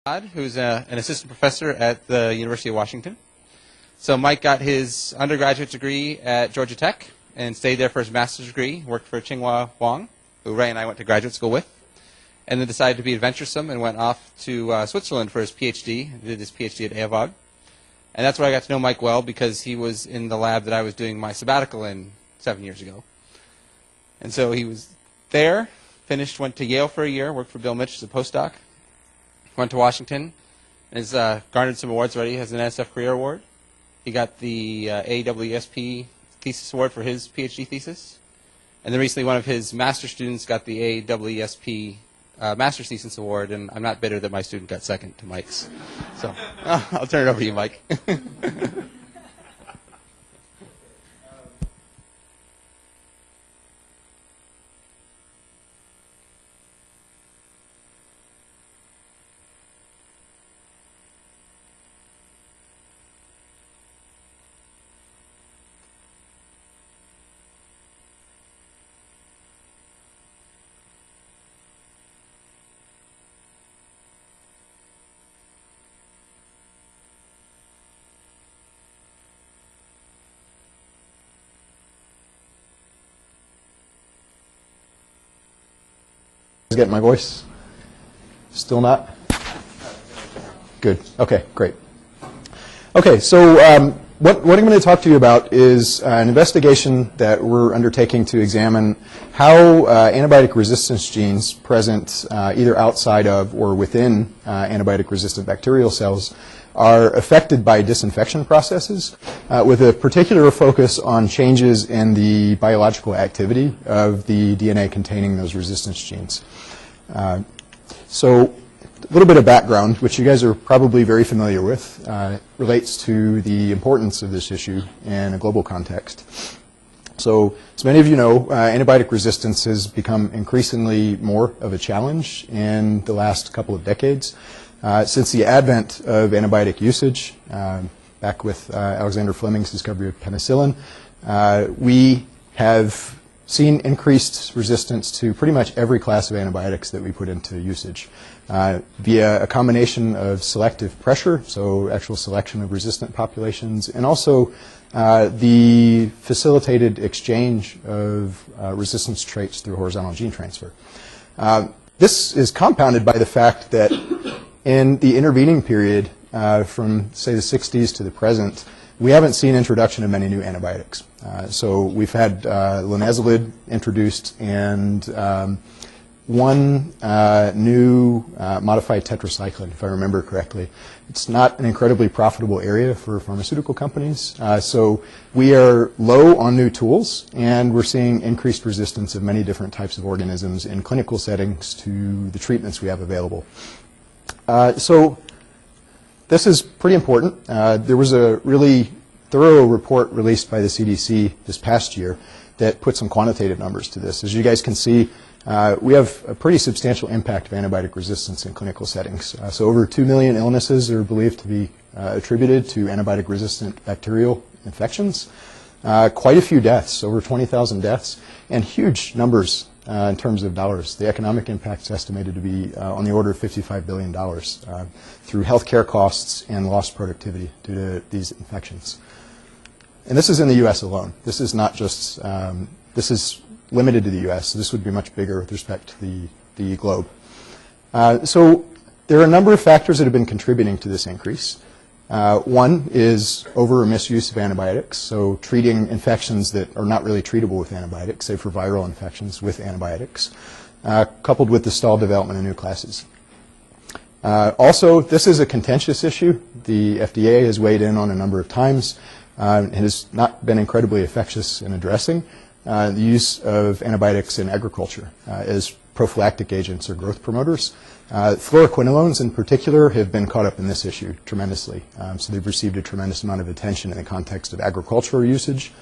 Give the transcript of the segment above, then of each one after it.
Dodd, who's an assistant professor at the University of Washington. So Mike got his undergraduate degree at Georgia Tech and stayed there for his master's degree, worked for Tsinghua Huang, who Ray and I went to graduate school with, and then decided to be adventuresome and went off to Switzerland for his PhD, did his PhD at EAVOG. And that's where I got to know Mike well because he was in the lab that I was doing my sabbatical in 7 years ago. And so he was there, finished, went to Yale for a year, worked for Bill Mitch as a postdoc, went to Washington, and has garnered some awards already. He has an NSF Career Award. He got the AWSP Thesis Award for his PhD thesis. And then recently one of his master students got the AWSP Master's Thesis Award, and I'm not bitter that my student got second to Mike's. So I'll turn it over to you, Mike. Get my voice? Still not? Good. Okay, great. Okay, so what I'm going to talk to you about is an investigation that we're undertaking to examine how antibiotic resistance genes present either outside of or within antibiotic-resistant bacterial cells are affected by disinfection processes with a particular focus on changes in the biological activity of the DNA containing those resistance genes. So a little bit of background, which you guys are probably very familiar with, relates to the importance of this issue in a global context. So as many of you know, antibiotic resistance has become increasingly more of a challenge in the last couple of decades. Since the advent of antibiotic usage, back with Alexander Fleming's discovery of penicillin, we have seen increased resistance to pretty much every class of antibiotics that we put into usage via a combination of selective pressure, so actual selection of resistant populations, and also the facilitated exchange of resistance traits through horizontal gene transfer. This is compounded by the fact that in the intervening period from, say, the 60s to the present, we haven't seen introduction of many new antibiotics. So we've had linezolid introduced and one new modified tetracycline, if I remember correctly. It's not an incredibly profitable area for pharmaceutical companies. So we are low on new tools, and we're seeing increased resistance of many different types of organisms in clinical settings to the treatments we have available. So this is pretty important. There was a really thorough report released by the CDC this past year that put some quantitative numbers to this. As you guys can see, we have a pretty substantial impact of antibiotic resistance in clinical settings. So over 2 million illnesses are believed to be attributed to antibiotic-resistant bacterial infections. Quite a few deaths, over 20,000 deaths, and huge numbers in terms of dollars. The economic impact is estimated to be on the order of $55 billion through healthcare costs and lost productivity due to these infections. And this is in the U.S. alone. This is not just, this is limited to the U.S. This would be much bigger with respect to the globe. So there are a number of factors that have been contributing to this increase. One is over or misuse of antibiotics, so treating infections that are not really treatable with antibiotics, say for viral infections with antibiotics, coupled with the stalled development of new classes. Also, this is a contentious issue. The FDA has weighed in on a number of times. It has not been incredibly effective in addressing the use of antibiotics in agriculture as prophylactic agents or growth promoters. Fluoroquinolones in particular have been caught up in this issue tremendously. So they've received a tremendous amount of attention in the context of agricultural usage.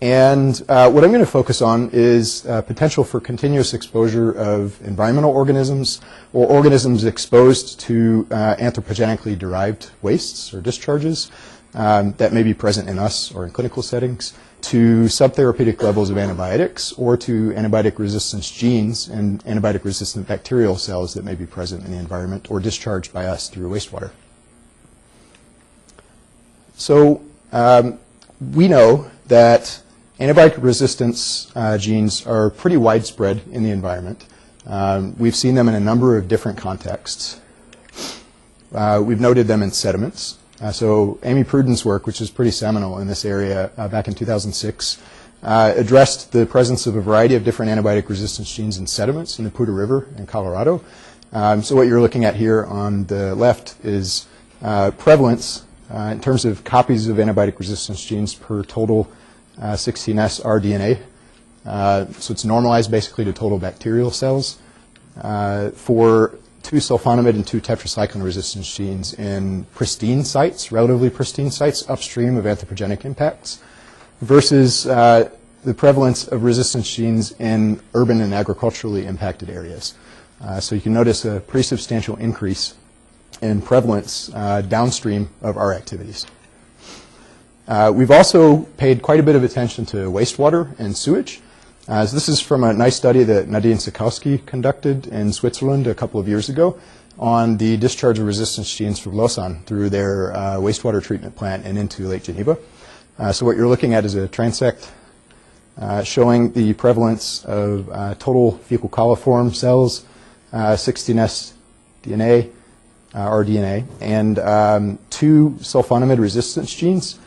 And what I'm going to focus on is potential for continuous exposure of environmental organisms or organisms exposed to anthropogenically derived wastes or discharges that may be present in us or in clinical settings to subtherapeutic levels of antibiotics or to antibiotic resistance genes and antibiotic resistant bacterial cells that may be present in the environment or discharged by us through wastewater. So we know that antibiotic resistance genes are pretty widespread in the environment. We've seen them in a number of different contexts. We've noted them in sediments. So Amy Pruden's work, which is pretty seminal in this area back in 2006, addressed the presence of a variety of different antibiotic resistance genes in sediments in the Poudre River in Colorado. So what you're looking at here on the left is prevalence in terms of copies of antibiotic resistance genes per total 16S rDNA. So it's normalized basically to total bacterial cells for 2 sulfonamide and 2 tetracycline resistance genes in pristine sites, relatively pristine sites upstream of anthropogenic impacts, versus the prevalence of resistance genes in urban and agriculturally impacted areas. So you can notice a pretty substantial increase in prevalence downstream of our activities. We've also paid quite a bit of attention to wastewater and sewage. So this is from a nice study that Nadine Sikowski conducted in Switzerland a couple of years ago on the discharge of resistance genes from Lausanne through their wastewater treatment plant and into Lake Geneva. So what you're looking at is a transect showing the prevalence of total fecal coliform cells, 16S DNA, rDNA, and 2 sulfonamide resistance genes.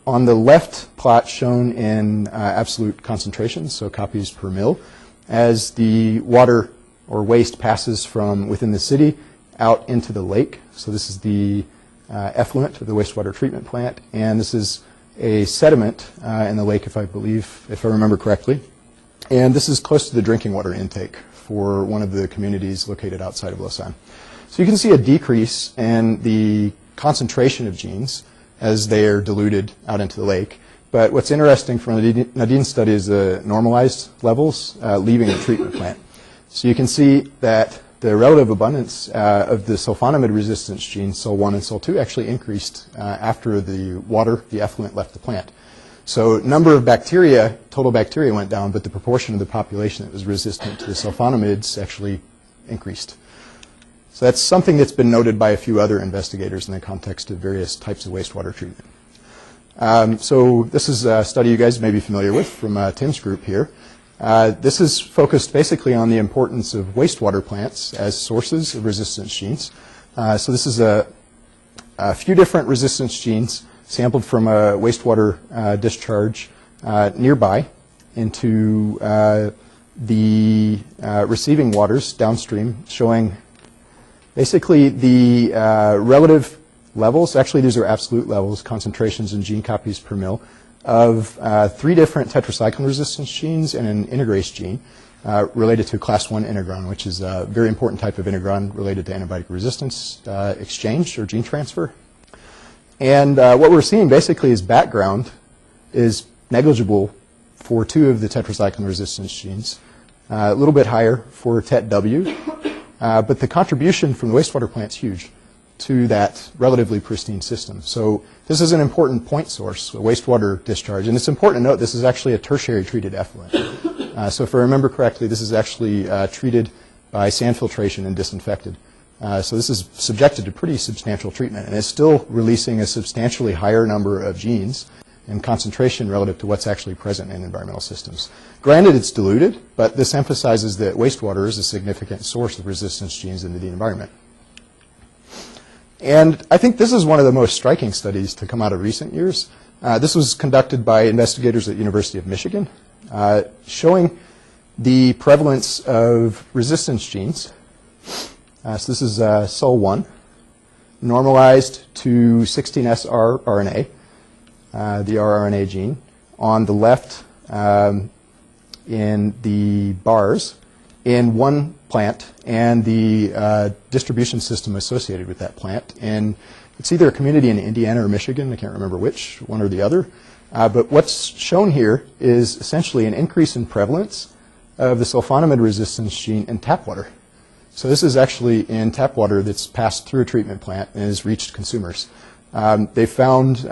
On the left plot shown in absolute concentrations, so copies per mil, as the water or waste passes from within the city out into the lake. So this is the effluent of the wastewater treatment plant, and this is a sediment in the lake, if I remember correctly. And this is close to the drinking water intake for one of the communities located outside of Lausanne. So you can see a decrease in the concentration of genes as they are diluted out into the lake. But what's interesting from Nadine's study is the normalized levels leaving the treatment plant. So you can see that the relative abundance of the sulfonamide resistance genes, SOL1 and SOL2, actually increased after the effluent left the plant. So number of bacteria, total bacteria went down, but the proportion of the population that was resistant to the sulfonamides actually increased. So that's something that's been noted by a few other investigators in the context of various types of wastewater treatment. So this is a study you guys may be familiar with from Tim's group here. This is focused basically on the importance of wastewater plants as sources of resistance genes. So this is a few different resistance genes sampled from a wastewater discharge nearby into the receiving waters downstream, showing basically the relative levels, actually these are absolute levels, concentrations in gene copies per mil, of 3 different tetracycline resistance genes and an integrase gene related to class 1 integron, which is a very important type of integron related to antibiotic resistance exchange or gene transfer. And what we're seeing basically is background is negligible for 2 of the tetracycline resistance genes, a little bit higher for TET-W, but the contribution from the wastewater plant is huge to that relatively pristine system. So this is an important point source, a wastewater discharge. And it's important to note this is actually a tertiary treated effluent. So if I remember correctly, this is actually treated by sand filtration and disinfected. So this is subjected to pretty substantial treatment, and it's still releasing a substantially higher number of genes and concentration relative to what's actually present in environmental systems. Granted, it's diluted, but this emphasizes that wastewater is a significant source of resistance genes into the environment. And I think this is one of the most striking studies to come out of recent years. This was conducted by investigators at the University of Michigan, showing the prevalence of resistance genes. So this is SOL1, normalized to 16S rRNA, the rRNA gene. On the left, in the bars, in one plant and the distribution system associated with that plant. And it's either a community in Indiana or Michigan, I can't remember which, one or the other. But what's shown here is essentially an increase in prevalence of the sulfonamide resistance gene in tap water. So this is actually in tap water that's passed through a treatment plant and has reached consumers. They found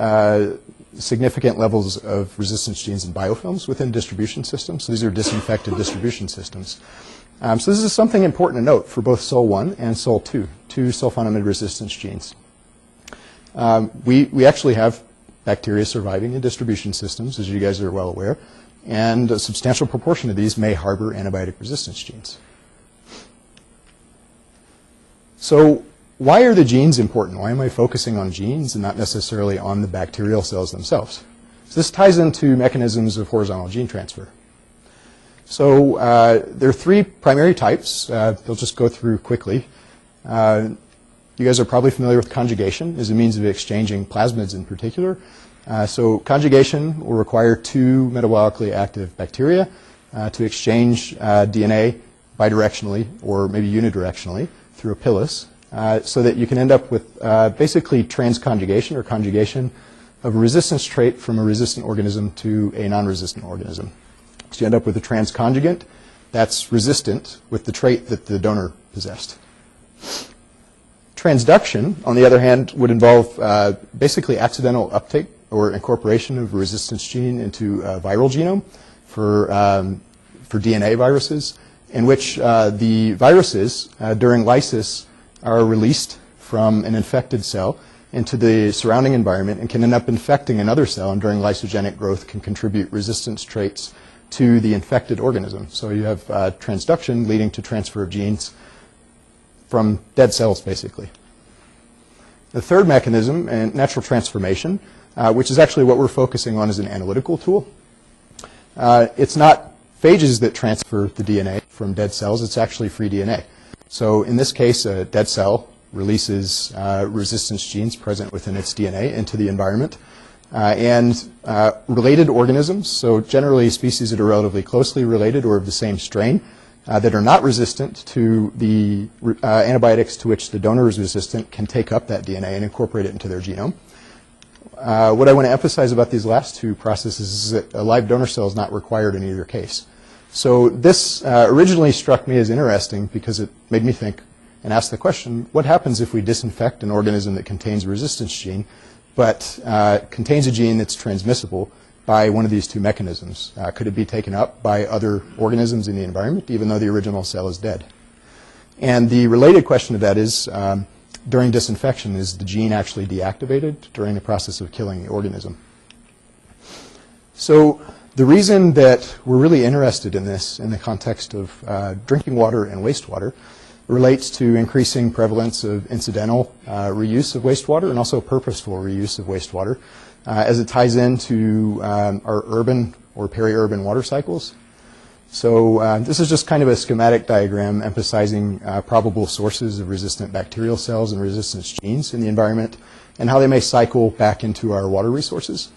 significant levels of resistance genes in biofilms within distribution systems. So these are disinfected distribution systems. So this is something important to note for both SOL1 and SOL2, two sulfonamide resistance genes. We actually have bacteria surviving in distribution systems, as you guys are well aware, and a substantial proportion of these may harbor antibiotic resistance genes. So why are the genes important? Why am I focusing on genes and not necessarily on the bacterial cells themselves? So this ties into mechanisms of horizontal gene transfer. So there are three primary types. They'll just go through quickly. You guys are probably familiar with conjugation as a means of exchanging plasmids in particular. So conjugation will require two metabolically active bacteria to exchange DNA bidirectionally or maybe unidirectionally through a pilus, so that you can end up with basically transconjugation or conjugation of a resistance trait from a resistant organism to a non-resistant organism. So you end up with a transconjugant that's resistant with the trait that the donor possessed. Transduction, on the other hand, would involve basically accidental uptake or incorporation of a resistance gene into a viral genome for DNA viruses, in which the viruses, during lysis, are released from an infected cell into the surrounding environment and can end up infecting another cell, and during lysogenic growth can contribute resistance traits to the infected organism. So you have transduction leading to transfer of genes from dead cells, basically. The third mechanism, natural transformation, which is actually what we're focusing on as an analytical tool. It's not phages that transfer the DNA from dead cells, it's actually free DNA. So in this case, a dead cell releases resistance genes present within its DNA into the environment. And related organisms, so generally species that are relatively closely related or of the same strain, that are not resistant to the antibiotics to which the donor is resistant, can take up that DNA and incorporate it into their genome. What I want to emphasize about these last two processes is that a live donor cell is not required in either case. So this originally struck me as interesting because it made me think and ask the question, what happens if we disinfect an organism that contains a resistance gene but contains a gene that's transmissible by one of these two mechanisms? Could it be taken up by other organisms in the environment even though the original cell is dead? And the related question to that is, during disinfection, is the gene actually deactivated during the process of killing the organism? So the reason that we're really interested in this in the context of drinking water and wastewater relates to increasing prevalence of incidental reuse of wastewater and also purposeful reuse of wastewater as it ties into our urban or peri-urban water cycles. So this is just kind of a schematic diagram emphasizing probable sources of resistant bacterial cells and resistance genes in the environment and how they may cycle back into our water resources.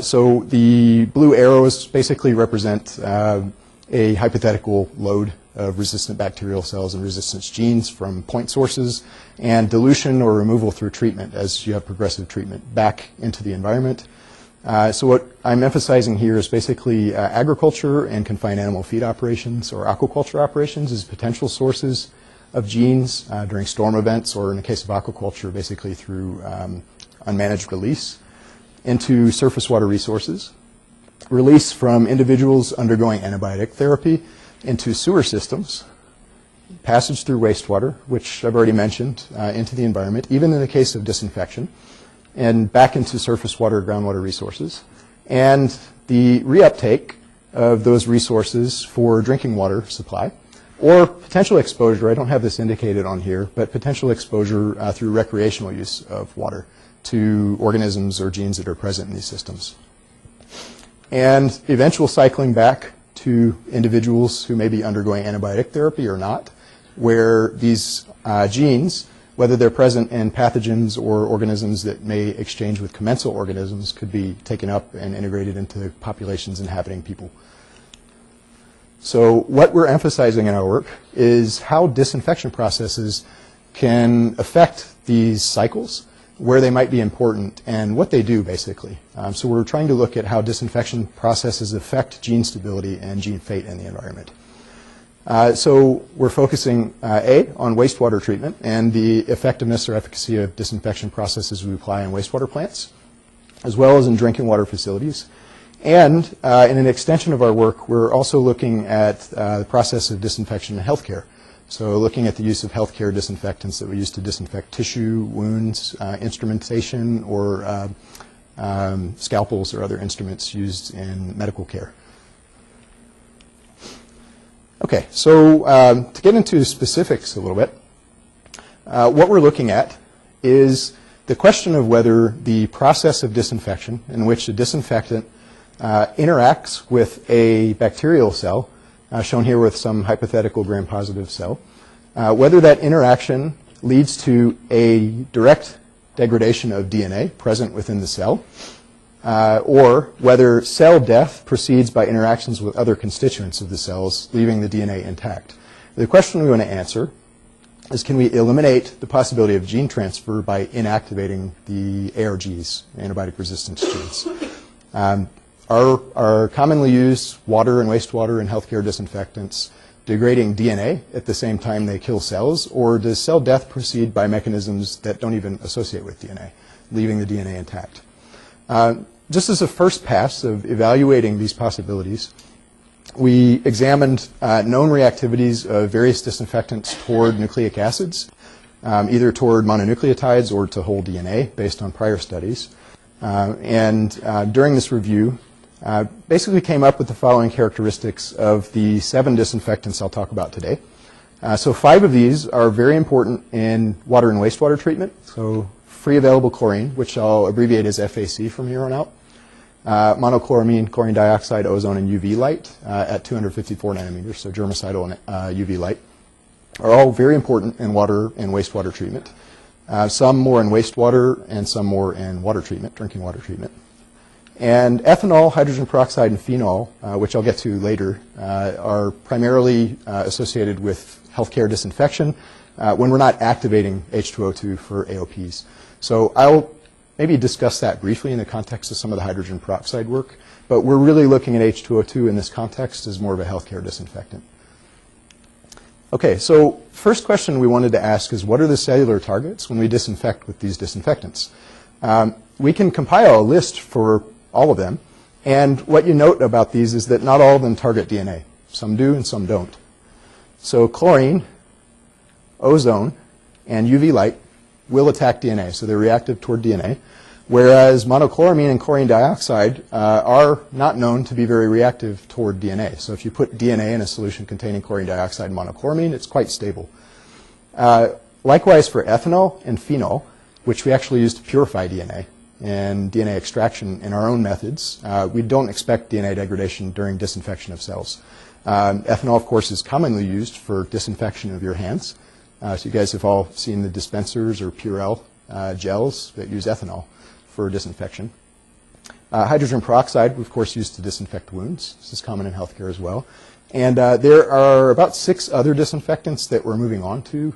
So the blue arrows basically represent a hypothetical load of resistant bacterial cells and resistance genes from point sources and dilution or removal through treatment as you have progressive treatment back into the environment. So what I'm emphasizing here is basically agriculture and confined animal feed operations or aquaculture operations as potential sources of genes during storm events, or in the case of aquaculture, basically through unmanaged release into surface water resources, release from individuals undergoing antibiotic therapy into sewer systems, passage through wastewater, which I've already mentioned, into the environment, even in the case of disinfection, and back into surface water, groundwater resources, and the reuptake of those resources for drinking water supply, or potential exposure. I don't have this indicated on here, but potential exposure through recreational use of water to organisms or genes that are present in these systems. And eventual cycling back to individuals who may be undergoing antibiotic therapy or not, where these genes, whether they're present in pathogens or organisms that may exchange with commensal organisms, could be taken up and integrated into populations inhabiting people. So what we're emphasizing in our work is how disinfection processes can affect these cycles, where they might be important, and what they do, basically. So we're trying to look at how disinfection processes affect gene stability and gene fate in the environment. So we're focusing, A, on wastewater treatment and the effectiveness or efficacy of disinfection processes we apply on wastewater plants. as well as in drinking water facilities. And in an extension of our work, we're also looking at the process of disinfection in healthcare. So looking at the use of healthcare disinfectants that we use to disinfect tissue, wounds, instrumentation, or scalpels or other instruments used in medical care. Okay, so to get into specifics a little bit, what we're looking at is the question of whether the process of disinfection in which a disinfectant interacts with a bacterial cell, shown here with some hypothetical gram-positive cell, whether that interaction leads to a direct degradation of DNA present within the cell, or whether cell death proceeds by interactions with other constituents of the cells, leaving the DNA intact. The question we want to answer is, can we eliminate the possibility of gene transfer by inactivating the ARGs, antibiotic resistance genes? Are commonly used water and wastewater and healthcare disinfectants degrading DNA at the same time they kill cells, or does cell death proceed by mechanisms that don't even associate with DNA, leaving the DNA intact? Just as a first pass of evaluating these possibilities, we examined known reactivities of various disinfectants toward nucleic acids, either toward mononucleotides or to whole DNA, based on prior studies. During this review, basically came up with the following characteristics of the 7 disinfectants I'll talk about today. So 5 of these are very important in water and wastewater treatment. So free available chlorine, which I'll abbreviate as FAC from here on out. Monochloramine, chlorine dioxide, ozone, and UV light at 254 nanometers, so germicidal and UV light, are all very important in water and wastewater treatment. Some more in wastewater and some more in water treatment, drinking water treatment. And ethanol, hydrogen peroxide, and phenol, which I'll get to later, are primarily associated with healthcare disinfection when we're not activating H2O2 for AOPs. So I'll maybe discuss that briefly in the context of some of the hydrogen peroxide work, but we're really looking at H2O2 in this context as more of a healthcare disinfectant. Okay, so first question we wanted to ask is, what are the cellular targets when we disinfect with these disinfectants? We can compile a list for all of them, and what you note about these is that not all of them target DNA. Some do and some don't. So chlorine, ozone, and UV light will attack DNA, so they're reactive toward DNA, whereas monochloramine and chlorine dioxide are not known to be very reactive toward DNA. So if you put DNA in a solution containing chlorine dioxide and monochloramine, it's quite stable. Likewise for ethanol and phenol, which we actually use to purify DNA and DNA extraction in our own methods, we don't expect DNA degradation during disinfection of cells. Ethanol, of course, is commonly used for disinfection of your hands. So you guys have all seen the dispensers or Purell gels that use ethanol for disinfection. Hydrogen peroxide, of course, used to disinfect wounds. This is common in healthcare as well. And there are about 6 other disinfectants that we're moving on to,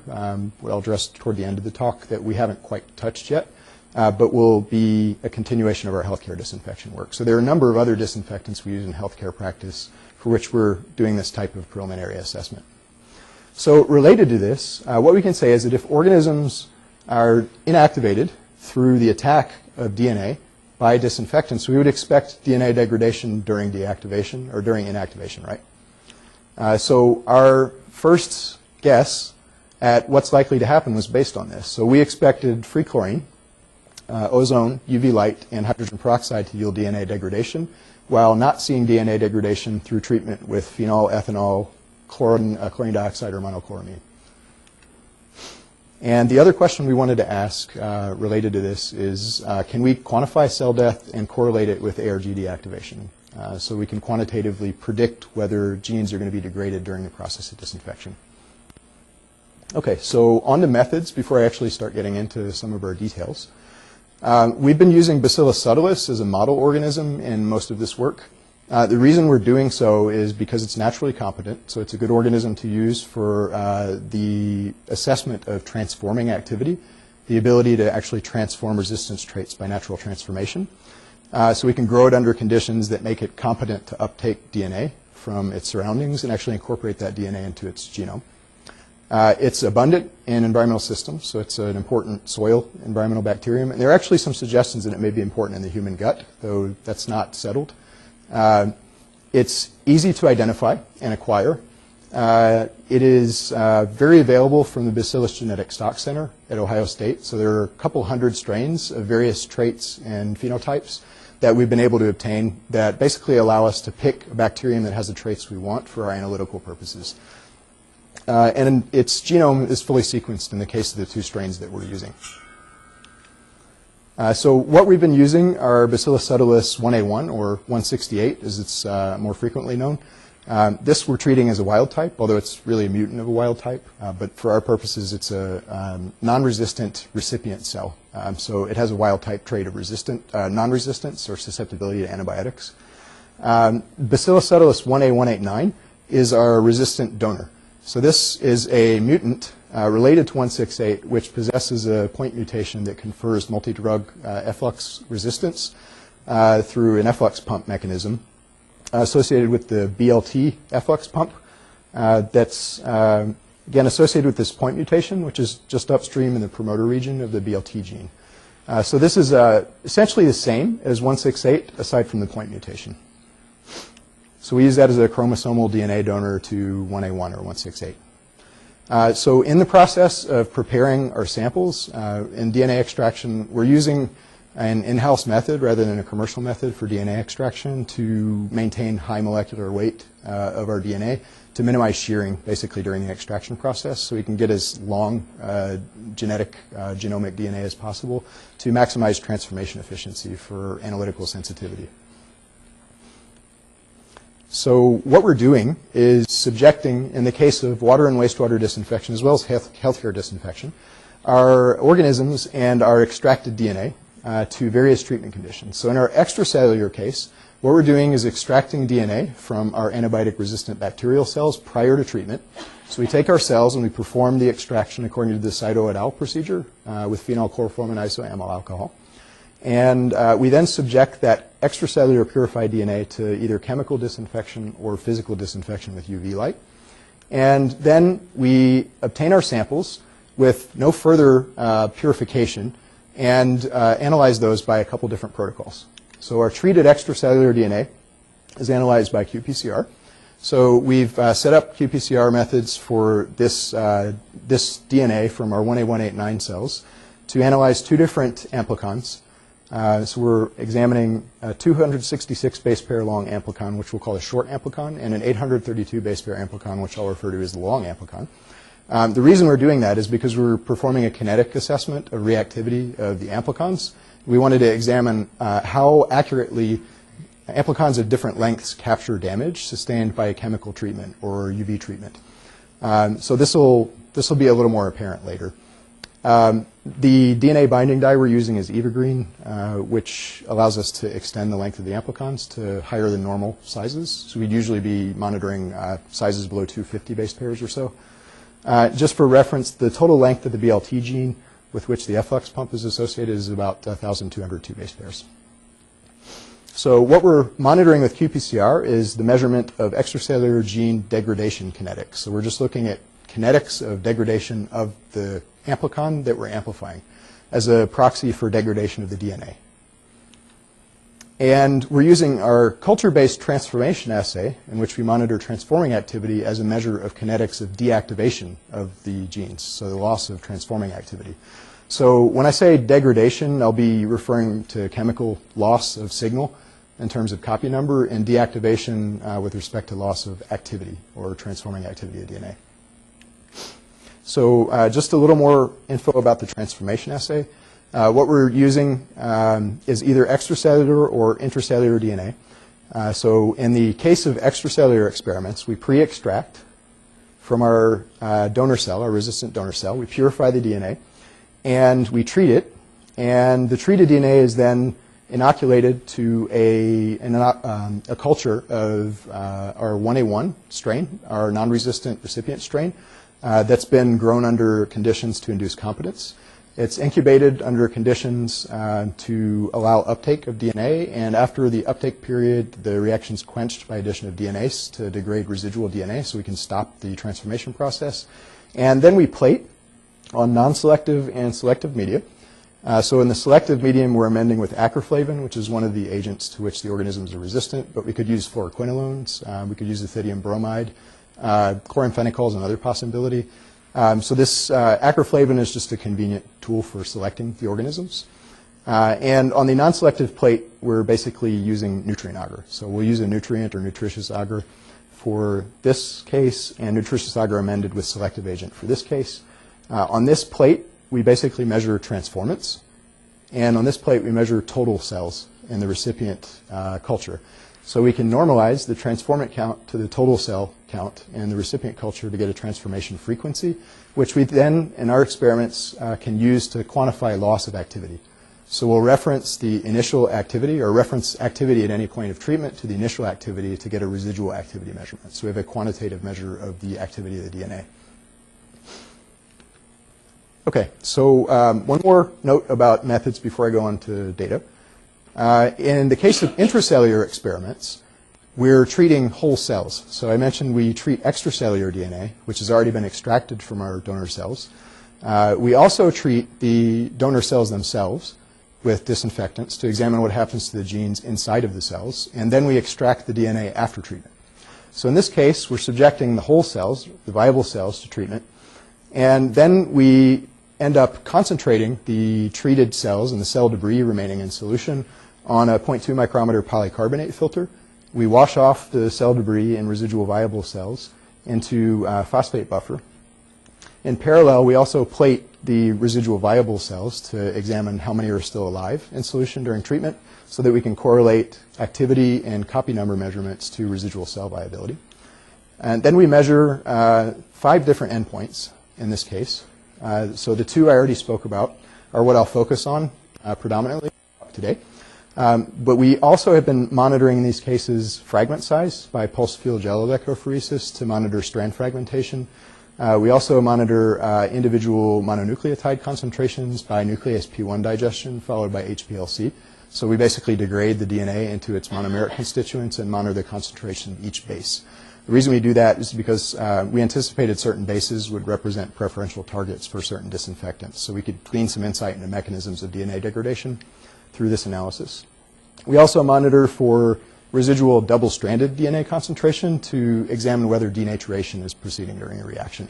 what I'll address toward the end of the talk, that we haven't quite touched yet, but will be a continuation of our healthcare disinfection work. So there are a number of other disinfectants we use in healthcare practice for which we're doing this type of preliminary assessment. So related to this, what we can say is that if organisms are inactivated through the attack of DNA by disinfectants, we would expect DNA degradation during deactivation or during inactivation, right? So our first guess at what's likely to happen was based on this. So we expected free chlorine, ozone, UV light, and hydrogen peroxide to yield DNA degradation, while not seeing DNA degradation through treatment with phenol, ethanol, chlorine dioxide, or monochloramine. And the other question we wanted to ask related to this is, can we quantify cell death and correlate it with ARG deactivation? So we can quantitatively predict whether genes are going to be degraded during the process of disinfection. Okay, so on to methods before I actually start getting into some of our details. We've been using Bacillus subtilis as a model organism in most of this work. The reason we're doing so is because it's naturally competent, so it's a good organism to use for the assessment of transforming activity, the ability to actually transform resistance traits by natural transformation. So we can grow it under conditions that make it competent to uptake DNA from its surroundings and actually incorporate that DNA into its genome. It's abundant in environmental systems, so it's an important soil environmental bacterium. And there are actually some suggestions that it may be important in the human gut, though that's not settled. It's easy to identify and acquire. It is very available from the Bacillus Genetic Stock Center at Ohio State. So there are a couple hundred strains of various traits and phenotypes that we've been able to obtain that basically allow us to pick a bacterium that has the traits we want for our analytical purposes. And its genome is fully sequenced in the case of the 2 strains that we're using. So what we've been using are Bacillus subtilis 1A1, or 168 as it's more frequently known. This we're treating as a wild type, although it's really a mutant of a wild type. But for our purposes, it's a non-resistant recipient cell. So it has a wild type trait of non-resistance or susceptibility to antibiotics. Bacillus subtilis 1A189 is our resistant donor. So this is a mutant related to 168, which possesses a point mutation that confers multi-drug efflux resistance through an efflux pump mechanism associated with the BLT efflux pump that's, again, associated with this point mutation, which is just upstream in the promoter region of the BLT gene. So this is essentially the same as 168, aside from the point mutation. So we use that as a chromosomal DNA donor to 1A1 or 168. So in the process of preparing our samples in DNA extraction, we're using an in-house method rather than a commercial method for DNA extraction to maintain high molecular weight of our DNA to minimize shearing basically during the extraction process, so we can get as long genetic genomic DNA as possible to maximize transformation efficiency for analytical sensitivity. So what we're doing is subjecting, in the case of water and wastewater disinfection as well as healthcare disinfection, our organisms and our extracted DNA to various treatment conditions. So in our extracellular case, what we're doing is extracting DNA from our antibiotic resistant bacterial cells prior to treatment. So we take our cells and we perform the extraction according to the Cyto et al. Procedure with phenol, chloroform, and isoamyl alcohol. And we then subject that extracellular purified DNA to either chemical disinfection or physical disinfection with UV light. And then we obtain our samples with no further purification and analyze those by a couple different protocols. So our treated extracellular DNA is analyzed by qPCR. So we've set up qPCR methods for this DNA from our 1A189 cells to analyze 2 different amplicons. So we're examining a 266 base pair long amplicon, which we'll call a short amplicon, and an 832 base pair amplicon, which I'll refer to as the long amplicon. The reason we're doing that is because we're performing a kinetic assessment of reactivity of the amplicons. We wanted to examine how accurately amplicons of different lengths capture damage sustained by a chemical treatment or UV treatment. So this will be a little more apparent later. The DNA binding dye we're using is evergreen, which allows us to extend the length of the amplicons to higher than normal sizes. So we'd usually be monitoring sizes below 250 base pairs or so. Just for reference, the total length of the BLT gene with which the efflux pump is associated is about 1,202 base pairs. So what we're monitoring with qPCR is the measurement of extracellular gene degradation kinetics. So we're just looking at kinetics of degradation of the amplicon that we're amplifying as a proxy for degradation of the DNA. And we're using our culture-based transformation assay, in which we monitor transforming activity, as a measure of kinetics of deactivation of the genes, so the loss of transforming activity. So when I say degradation, I'll be referring to chemical loss of signal in terms of copy number, and deactivation with respect to loss of activity or transforming activity of DNA. So just a little more info about the transformation assay. What we're using is either extracellular or intracellular DNA. So in the case of extracellular experiments, we pre-extract from our donor cell, our resistant donor cell. We purify the DNA, and we treat it. And the treated DNA is then inoculated to a culture of our 1A1 strain, our non-resistant recipient strain, that's been grown under conditions to induce competence. It's incubated under conditions to allow uptake of DNA, and after the uptake period, the reaction's quenched by addition of DNase to degrade residual DNA, so we can stop the transformation process. And then we plate on non-selective and selective media. So in the selective medium, we're amending with acroflavin, which is one of the agents to which the organisms are resistant, but we could use fluoroquinolones, we could use ethidium bromide, chloramphenicol is another possibility. So this acroflavin is just a convenient tool for selecting the organisms. And on the non-selective plate, we're basically using nutrient agar. So we'll use a nutrient or nutritious agar for this case, and nutritious agar amended with selective agent for this case. On this plate, we basically measure transformants, and on this plate we measure total cells in the recipient culture. So we can normalize the transformant count to the total cell count in the recipient culture to get a transformation frequency, which we then, in our experiments, can use to quantify loss of activity. So we'll reference the initial activity, or reference activity at any point of treatment to the initial activity to get a residual activity measurement. So we have a quantitative measure of the activity of the DNA. Okay, so one more note about methods before I go on to data. In the case of intracellular experiments, we're treating whole cells. So I mentioned we treat extracellular DNA, which has already been extracted from our donor cells. We also treat the donor cells themselves with disinfectants to examine what happens to the genes inside of the cells, and then we extract the DNA after treatment. So in this case, we're subjecting the whole cells, the viable cells, to treatment, and then we end up concentrating the treated cells and the cell debris remaining in solution on a 0.2 micrometer polycarbonate filter. We wash off the cell debris and residual viable cells into a phosphate buffer. In parallel, we also plate the residual viable cells to examine how many are still alive in solution during treatment so that we can correlate activity and copy number measurements to residual cell viability. And then we measure 5 different endpoints in this case. So the 2 I already spoke about are what I'll focus on predominantly today. But we also have been monitoring in these cases fragment size by pulsed field gel electrophoresis to monitor strand fragmentation. We also monitor individual mononucleotide concentrations by nuclease P1 digestion followed by HPLC. So we basically degrade the DNA into its monomeric constituents and monitor the concentration of each base. The reason we do that is because we anticipated certain bases would represent preferential targets for certain disinfectants. So we could glean some insight into mechanisms of DNA degradation through this analysis. We also monitor for residual double-stranded DNA concentration to examine whether denaturation is proceeding during a reaction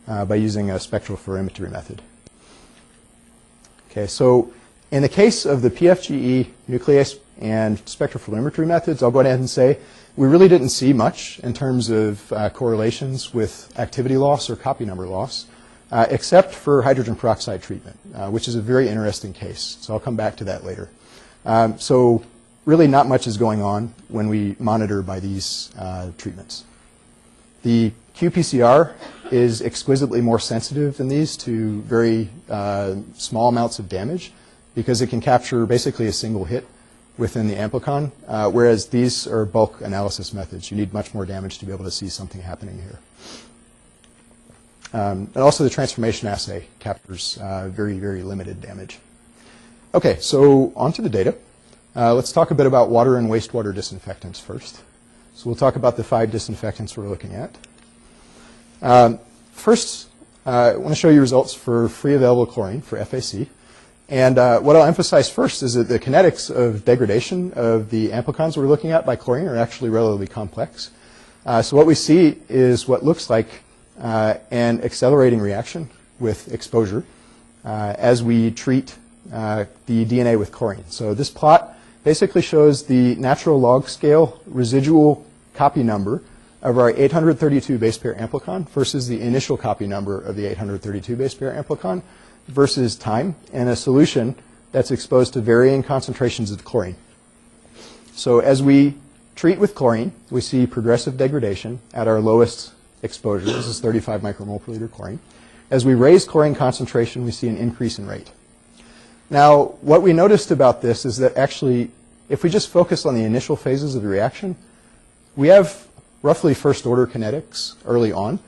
by using a spectral fluorimetry method. Okay, so in the case of the PFGE, nuclease, and spectrophotometry methods, I'll go ahead and say we really didn't see much in terms of correlations with activity loss or copy number loss, except for hydrogen peroxide treatment, which is a very interesting case. So I'll come back to that later. So really not much is going on when we monitor by these treatments. The qPCR is exquisitely more sensitive than these to very small amounts of damage because it can capture basically a single hit within the amplicon, whereas these are bulk analysis methods. You need much more damage to be able to see something happening here. And also the transformation assay captures very, very limited damage. Okay, so on to the data. Let's talk a bit about water and wastewater disinfectants first. So we'll talk about the 5 disinfectants we're looking at. First, I want to show you results for free available chlorine, for FAC. And what I'll emphasize first is that the kinetics of degradation of the amplicons we're looking at by chlorine are actually relatively complex. So what we see is what looks like an accelerating reaction with exposure as we treat the DNA with chlorine. So this plot basically shows the natural log scale residual copy number of our 832 base pair amplicon versus the initial copy number of the 832 base pair amplicon versus time in a solution that's exposed to varying concentrations of chlorine. So as we treat with chlorine, we see progressive degradation at our lowest exposure. This is 35 micromole per liter chlorine. As we raise chlorine concentration, we see an increase in rate. Now, what we noticed about this is that actually, if we just focus on the initial phases of the reaction, we have roughly first-order kinetics early on.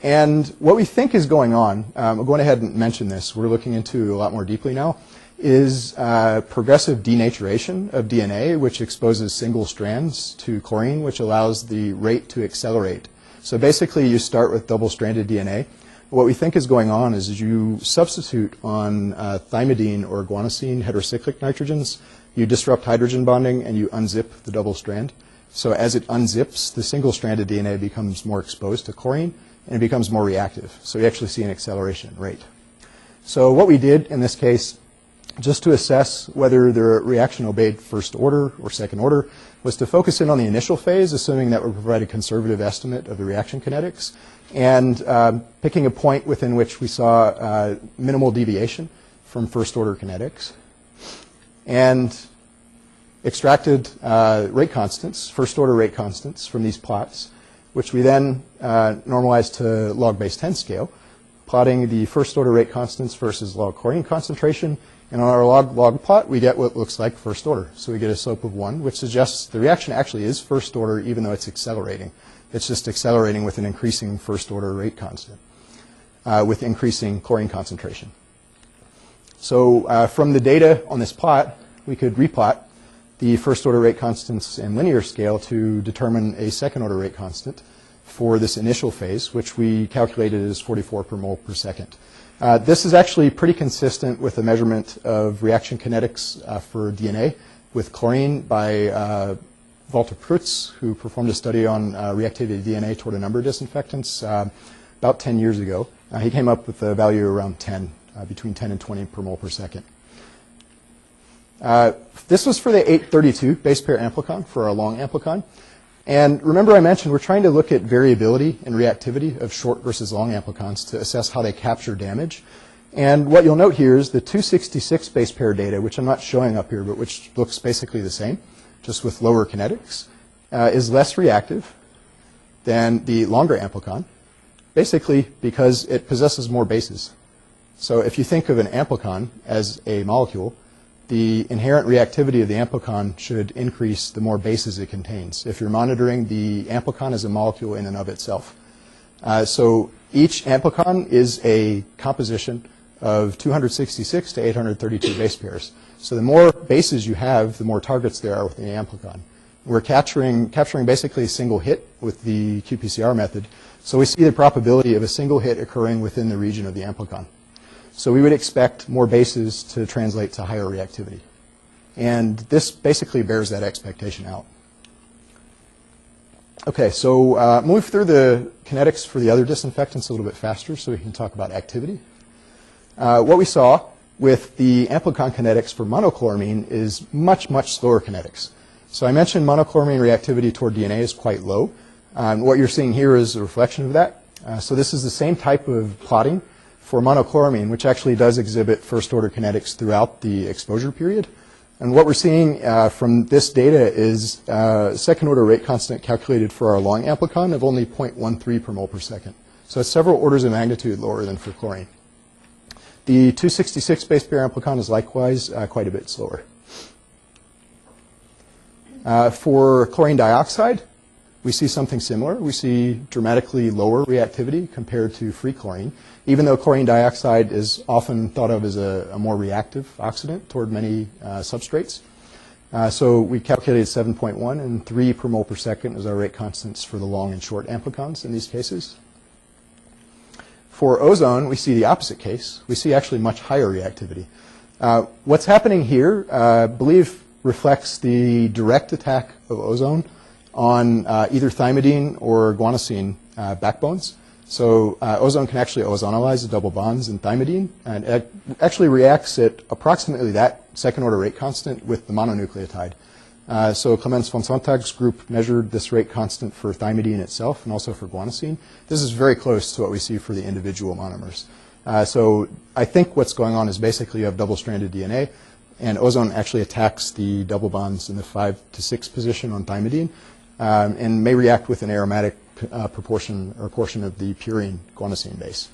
And what we think is going on, I'm going ahead and mention this, we're looking into a lot more deeply now, is progressive denaturation of DNA, which exposes single strands to chlorine, which allows the rate to accelerate. So basically, you start with double-stranded DNA. What we think is going on is you substitute on thymidine or guanosine heterocyclic nitrogens, you disrupt hydrogen bonding, and you unzip the double strand. So as it unzips, the single-stranded DNA becomes more exposed to chlorine, and it becomes more reactive. So we actually see an acceleration rate. So what we did in this case, just to assess whether the reaction obeyed first order or second order, was to focus in on the initial phase, assuming that would provide a conservative estimate of the reaction kinetics, and picking a point within which we saw minimal deviation from first order kinetics, and extracted rate constants, first order rate constants from these plots, which we then normalized to log base 10 scale, plotting the first order rate constants versus log chlorine concentration. And on our log plot, we get what looks like first order. So we get a slope of 1, which suggests the reaction actually is first order, even though it's accelerating. It's just accelerating with an increasing first order rate constant, with increasing chlorine concentration. So from the data on this plot, we could replot the first order rate constants in linear scale to determine a second order rate constant for this initial phase, which we calculated as 44 per mole per second. This is actually pretty consistent with the measurement of reaction kinetics for DNA with chlorine by Walter Prutz, who performed a study on reactivity of DNA toward a number of disinfectants about 10 years ago. He came up with a value around 10, between 10 and 20 per mole per second. This was for the 832 base pair amplicon, for our long amplicon. And remember I mentioned we're trying to look at variability and reactivity of short versus long amplicons to assess how they capture damage. And what you'll note here is the 266 base pair data, which I'm not showing up here, but which looks basically the same, just with lower kinetics, is less reactive than the longer amplicon, basically because it possesses more bases. So if you think of an amplicon as a molecule, the inherent reactivity of the amplicon should increase the more bases it contains, if you're monitoring the amplicon as a molecule in and of itself. So each amplicon is a composition of 266 to 832 base pairs. So the more bases you have, the more targets there are within the amplicon. We're capturing basically a single hit with the qPCR method. So we see the probability of a single hit occurring within the region of the amplicon. So we would expect more bases to translate to higher reactivity. And this basically bears that expectation out. Okay, so move through the kinetics for the other disinfectants a little bit faster so we can talk about activity. What we saw with the amplicon kinetics for monochloramine is much, much slower kinetics. So I mentioned monochloramine reactivity toward DNA is quite low. What you're seeing here is a reflection of that. So this is the same type of plotting for monochloramine, which actually does exhibit first-order kinetics throughout the exposure period. And what we're seeing from this data is second-order rate constant calculated for our long amplicon of only 0.13 per mole per second. So it's several orders of magnitude lower than for chlorine. The 266 base pair amplicon is likewise quite a bit slower. For chlorine dioxide, we see something similar. We see dramatically lower reactivity compared to free chlorine, even though chlorine dioxide is often thought of as a more reactive oxidant toward many substrates. So we calculated 7.1 and 3 per mole per second as our rate constants for the long and short amplicons in these cases. For ozone, we see the opposite case. We see actually much higher reactivity. What's happening here, I believe, reflects the direct attack of ozone on either thymidine or guanosine backbones. So ozone can actually ozonolize the double bonds in thymidine, and it actually reacts at approximately that second-order rate constant with the mononucleotide. So Clemens von Sontag's group measured this rate constant for thymidine itself and also for guanosine. This is very close to what we see for the individual monomers. So I think what's going on is basically you have double-stranded DNA, and ozone actually attacks the double bonds in the 5 to 6 position on thymidine, and may react with an aromatic proportion or portion of the purine guanosine base.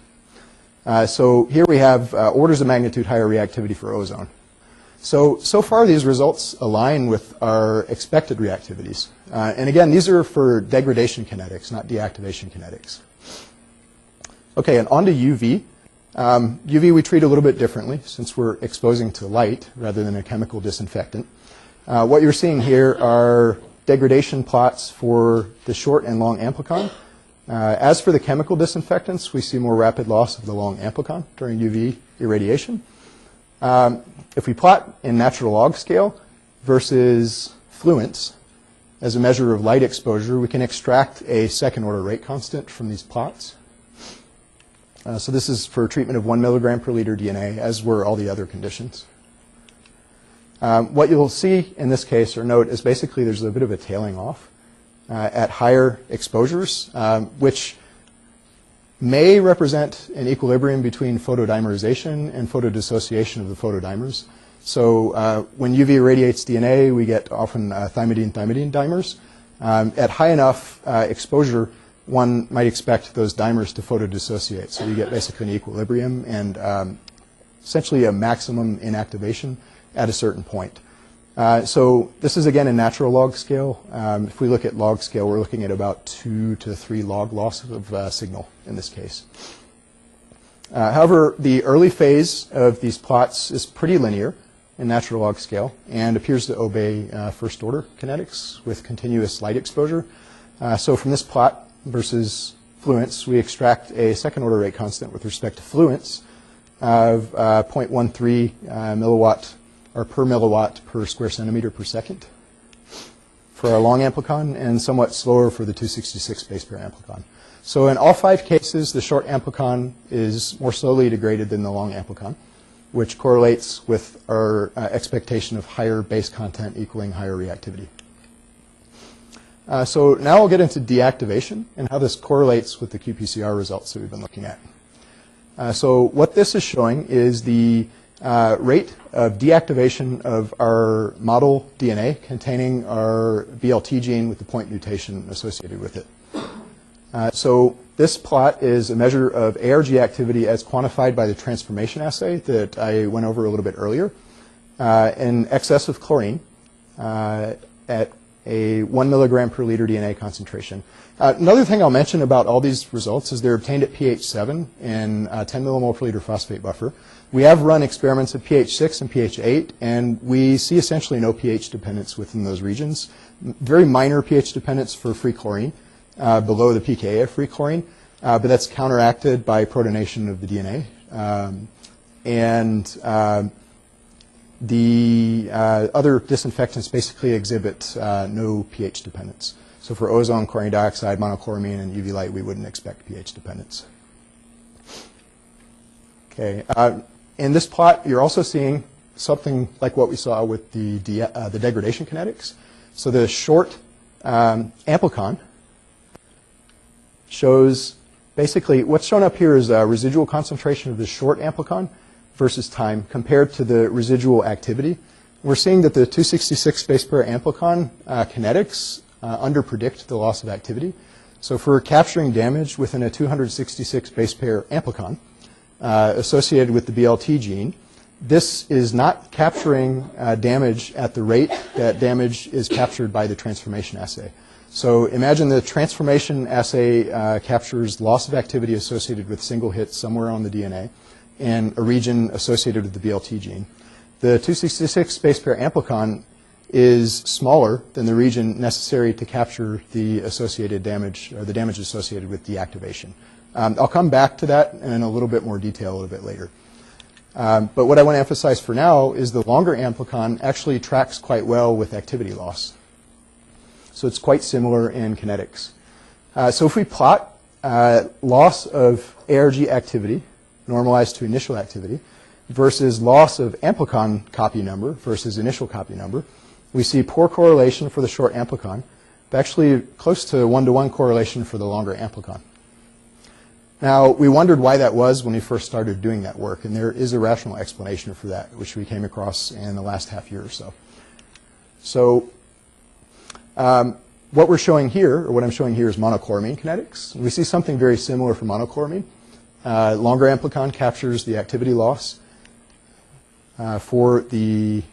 So here we have orders of magnitude higher reactivity for ozone. So far these results align with our expected reactivities. And again, these are for degradation kinetics, not deactivation kinetics. Okay, and on to UV. UV we treat a little bit differently since we're exposing to light rather than a chemical disinfectant. What you're seeing here are degradation plots for the short and long amplicon As for the chemical disinfectants, we see more rapid loss of the long amplicon during UV irradiation. If we plot in natural log scale versus fluence as a measure of light exposure, we can extract a second order rate constant from these plots. So this is for treatment of 1 milligram per liter DNA, as were all the other conditions. What you'll see in this case or note is basically there's a bit of a tailing off at higher exposures, which may represent an equilibrium between photodimerization and photodissociation of the photodimers. So when UV irradiates DNA, we get often thymidine-thymidine dimers. At high enough exposure, one might expect those dimers to photodissociate. So you get basically an equilibrium and essentially a maximum inactivation at a certain point. So this is again a natural log scale. If we look at log scale, we're looking at about 2 to 3 log loss of signal in this case. However, the early phase of these plots is pretty linear in natural log scale and appears to obey first order kinetics with continuous light exposure. So from this plot versus fluence, we extract a second order rate constant with respect to fluence of 0.13 milliwatt or per milliwatt per square centimeter per second for our long amplicon, and somewhat slower for the 266 base pair amplicon. So in all 5 cases, the short amplicon is more slowly degraded than the long amplicon, which correlates with our expectation of higher base content equaling higher reactivity. So now I'll get into deactivation and how this correlates with the qPCR results that we've been looking at. So what this is showing is the rate of deactivation of our model DNA containing our BLT gene with the point mutation associated with it. So this plot is a measure of ARG activity as quantified by the transformation assay that I went over a little bit earlier in excess of chlorine at a 1 milligram per liter DNA concentration. Another thing I'll mention about all these results is they're obtained at pH 7 in 10 millimole per liter phosphate buffer. We have run experiments at pH 6 and pH 8, and we see essentially no pH dependence within those regions. Very minor pH dependence for free chlorine below the pKa of free chlorine, but that's counteracted by protonation of the DNA. The other disinfectants basically exhibit no pH dependence. So for ozone, chlorine dioxide, monochloramine, and UV light, we wouldn't expect pH dependence. Okay. In this plot, you're also seeing something like what we saw with the degradation kinetics. So the short amplicon shows basically what's shown up here is a residual concentration of the short amplicon versus time compared to the residual activity. We're seeing that the 266 base pair amplicon kinetics underpredict the loss of activity. So for capturing damage within a 266 base pair amplicon associated with the BLT gene, this is not capturing damage at the rate that damage is captured by the transformation assay. So imagine the transformation assay captures loss of activity associated with single hits somewhere on the DNA and a region associated with the BLT gene. The 266 base pair amplicon is smaller than the region necessary to capture the associated damage or the damage associated with deactivation. I'll come back to that in a little bit more detail a little bit later. But what I want to emphasize for now is the longer amplicon actually tracks quite well with activity loss. So it's quite similar in kinetics. So if we plot loss of ARG activity normalized to initial activity versus loss of amplicon copy number versus initial copy number, we see poor correlation for the short amplicon, but actually close to 1-to-1 correlation for the longer amplicon. Now, we wondered why that was when we first started doing that work, and there is a rational explanation for that, which we came across in the last half year or so. So what we're showing here, or what I'm showing here, is monochloramine kinetics. We see something very similar for monochloramine. Longer amplicon captures the activity loss for the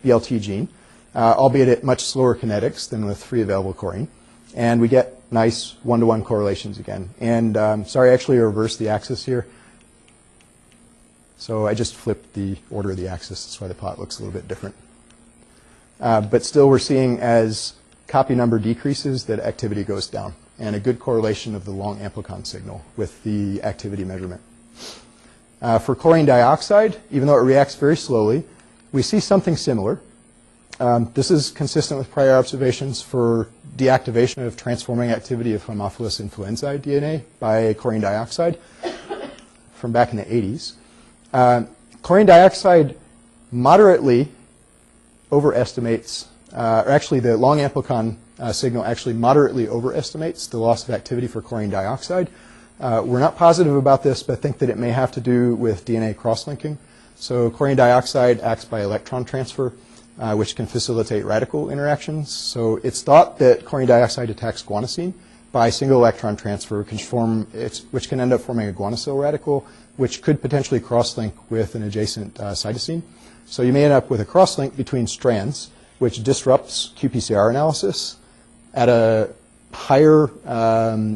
BLT gene, albeit at much slower kinetics than with free available chlorine. And we get nice 1-to-1 correlations again. And sorry, I actually reversed the axis here. So I just flipped the order of the axis. That's why the plot looks a little bit different. But still, we're seeing as copy number decreases, that activity goes down, and a good correlation of the long amplicon signal with the activity measurement. For chlorine dioxide, even though it reacts very slowly, we see something similar. This is consistent with prior observations for deactivation of transforming activity of Haemophilus influenzae DNA by chlorine dioxide from back in the 80s. Chlorine dioxide moderately overestimates, or actually the long amplicon signal actually moderately overestimates the loss of activity for chlorine dioxide. We're not positive about this, but think that it may have to do with DNA cross-linking. So chlorine dioxide acts by electron transfer, which can facilitate radical interactions. So it's thought that chlorine dioxide attacks guanosine by single electron transfer, which can end up forming a guanosyl radical, which could potentially cross-link with an adjacent cytosine. So you may end up with a cross-link between strands, which disrupts qPCR analysis at a higher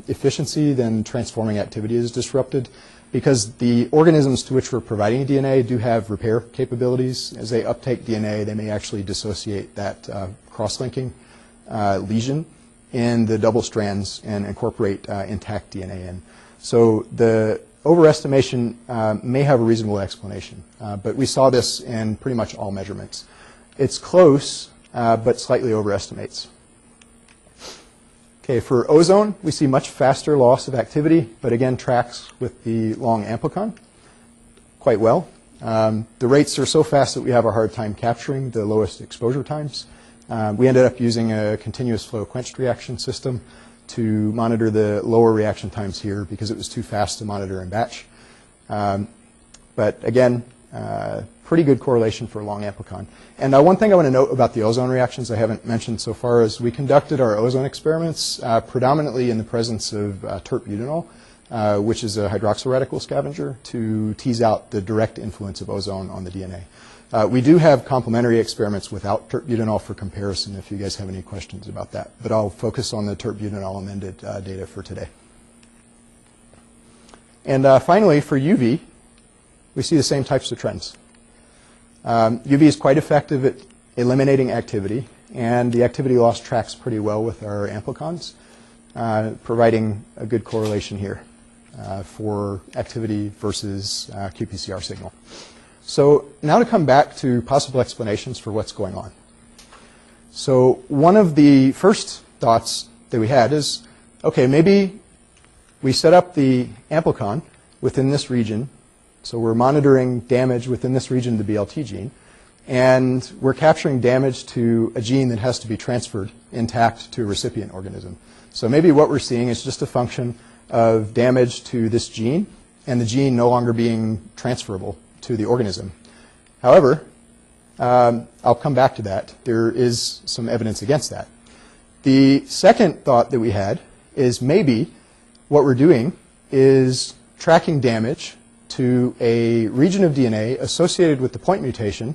efficiency than transforming activity is disrupted, because the organisms to which we're providing DNA do have repair capabilities. As they uptake DNA, they may actually dissociate that cross-linking lesion in the double strands and incorporate intact DNA in. So the overestimation may have a reasonable explanation, but we saw this in pretty much all measurements. It's close, but slightly overestimates. Okay, for ozone, we see much faster loss of activity, but again tracks with the long amplicon quite well. The rates are so fast that we have a hard time capturing the lowest exposure times. We ended up using a continuous flow quenched reaction system to monitor the lower reaction times here because it was too fast to monitor in batch. But again, pretty good correlation for long amplicon. And one thing I want to note about the ozone reactions I haven't mentioned so far is we conducted our ozone experiments predominantly in the presence of terp-butanol, which is a hydroxyl radical scavenger, to tease out the direct influence of ozone on the DNA. We do have complementary experiments without terp-butanol for comparison if you guys have any questions about that. But I'll focus on the terp-butanol amended data for today. And finally, for UV, we see the same types of trends. UV is quite effective at eliminating activity, and the activity loss tracks pretty well with our amplicons, providing a good correlation here for activity versus qPCR signal. So now to come back to possible explanations for what's going on. So one of the first thoughts that we had is, okay, maybe we set up the amplicon within this region. So we're monitoring damage within this region of the BLT gene, and we're capturing damage to a gene that has to be transferred intact to a recipient organism. So maybe what we're seeing is just a function of damage to this gene and the gene no longer being transferable to the organism. However, I'll come back to that. There is some evidence against that. The second thought that we had is maybe what we're doing is tracking damage to a region of DNA associated with the point mutation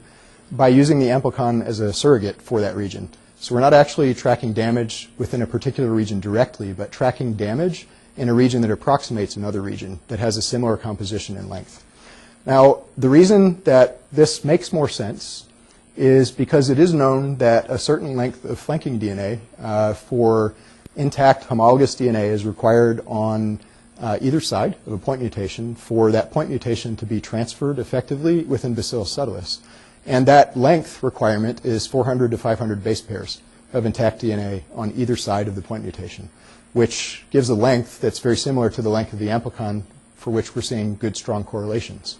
by using the amplicon as a surrogate for that region. So we're not actually tracking damage within a particular region directly, but tracking damage in a region that approximates another region that has a similar composition and length. Now, the reason that this makes more sense is because it is known that a certain length of flanking DNA for intact homologous DNA is required on either side of a point mutation for that point mutation to be transferred effectively within Bacillus subtilis. And that length requirement is 400 to 500 base pairs of intact DNA on either side of the point mutation, which gives a length that's very similar to the length of the amplicon, for which we're seeing good, strong correlations.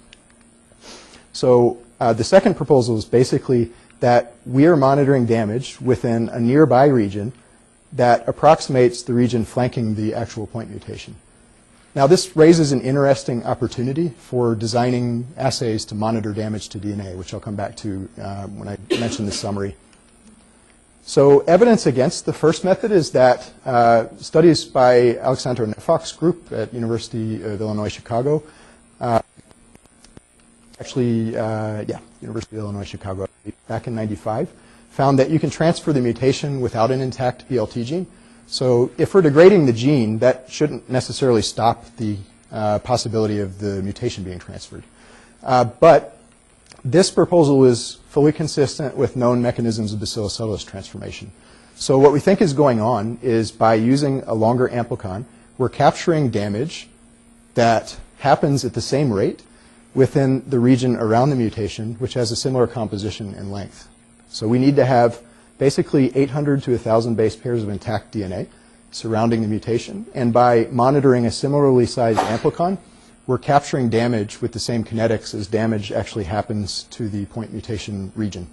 So the second proposal is basically that we are monitoring damage within a nearby region that approximates the region flanking the actual point mutation. Now, this raises an interesting opportunity for designing assays to monitor damage to DNA, which I'll come back to when I mention the summary. So evidence against the first method is that studies by Alexander Netfock's group at University of Illinois, Chicago, University of Illinois, Chicago, back in '95, found that you can transfer the mutation without an intact BLT gene. So if we're degrading the gene, that shouldn't necessarily stop the possibility of the mutation being transferred. But this proposal is fully consistent with known mechanisms of Bacillus subtilis transformation. So what we think is going on is by using a longer amplicon, we're capturing damage that happens at the same rate within the region around the mutation, which has a similar composition and length. So we need to have basically 800 to 1,000 base pairs of intact DNA surrounding the mutation. And by monitoring a similarly sized amplicon, we're capturing damage with the same kinetics as damage actually happens to the point mutation region.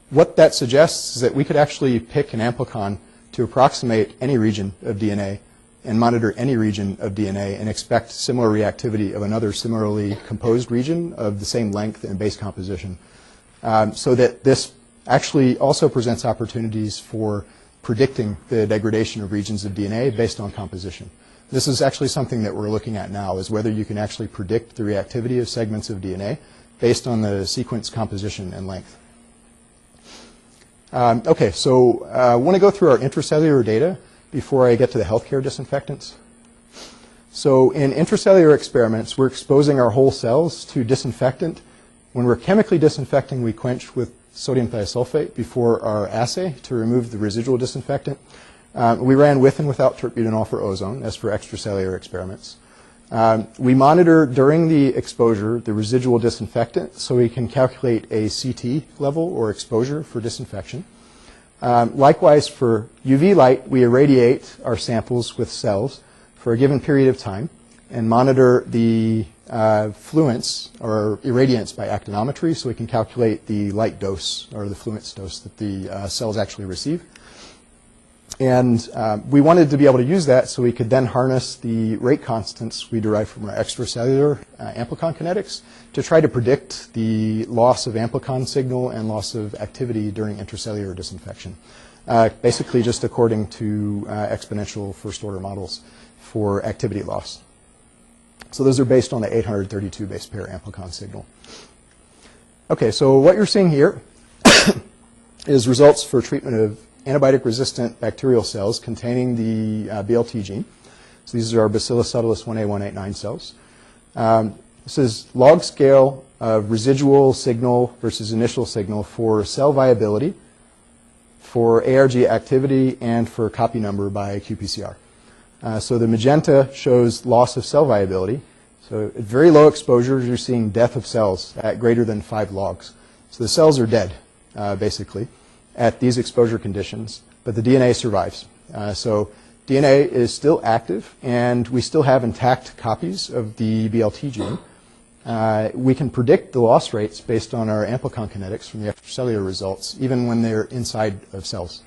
What that suggests is that we could actually pick an amplicon to approximate any region of DNA and monitor any region of DNA and expect similar reactivity of another similarly composed region of the same length and base composition. So that this actually also presents opportunities for predicting the degradation of regions of DNA based on composition. This is actually something that we're looking at now, is whether you can actually predict the reactivity of segments of DNA based on the sequence composition and length. Okay, so I want to go through our intracellular data before I get to the healthcare disinfectants. So in intracellular experiments, we're exposing our whole cells to disinfectant. When we're chemically disinfecting, we quench with sodium thiosulfate before our assay to remove the residual disinfectant. We ran with and without tertbutanol for ozone, as for extracellular experiments. We monitor during the exposure the residual disinfectant so we can calculate a CT level or exposure for disinfection. Likewise, for UV light, we irradiate our samples with cells for a given period of time and monitor the fluence or irradiance by actinometry so we can calculate the light dose or the fluence dose that the cells actually receive. And we wanted to be able to use that so we could then harness the rate constants we derive from our extracellular amplicon kinetics to try to predict the loss of amplicon signal and loss of activity during intracellular disinfection. Basically just according to exponential first order models for activity loss. So those are based on the 832 base pair amplicon signal. Okay, so what you're seeing here is results for treatment of antibiotic-resistant bacterial cells containing the BLT gene. So these are our Bacillus subtilis 1A189 cells. This is log scale of residual signal versus initial signal for cell viability, for ARG activity, and for copy number by qPCR. So the magenta shows loss of cell viability. So at very low exposures, you're seeing death of cells at greater than 5 logs. So the cells are dead, basically, at these exposure conditions, but the DNA survives. So DNA is still active, and we still have intact copies of the BLT gene. We can predict the loss rates based on our amplicon kinetics from the extracellular results, even when they're inside of cells.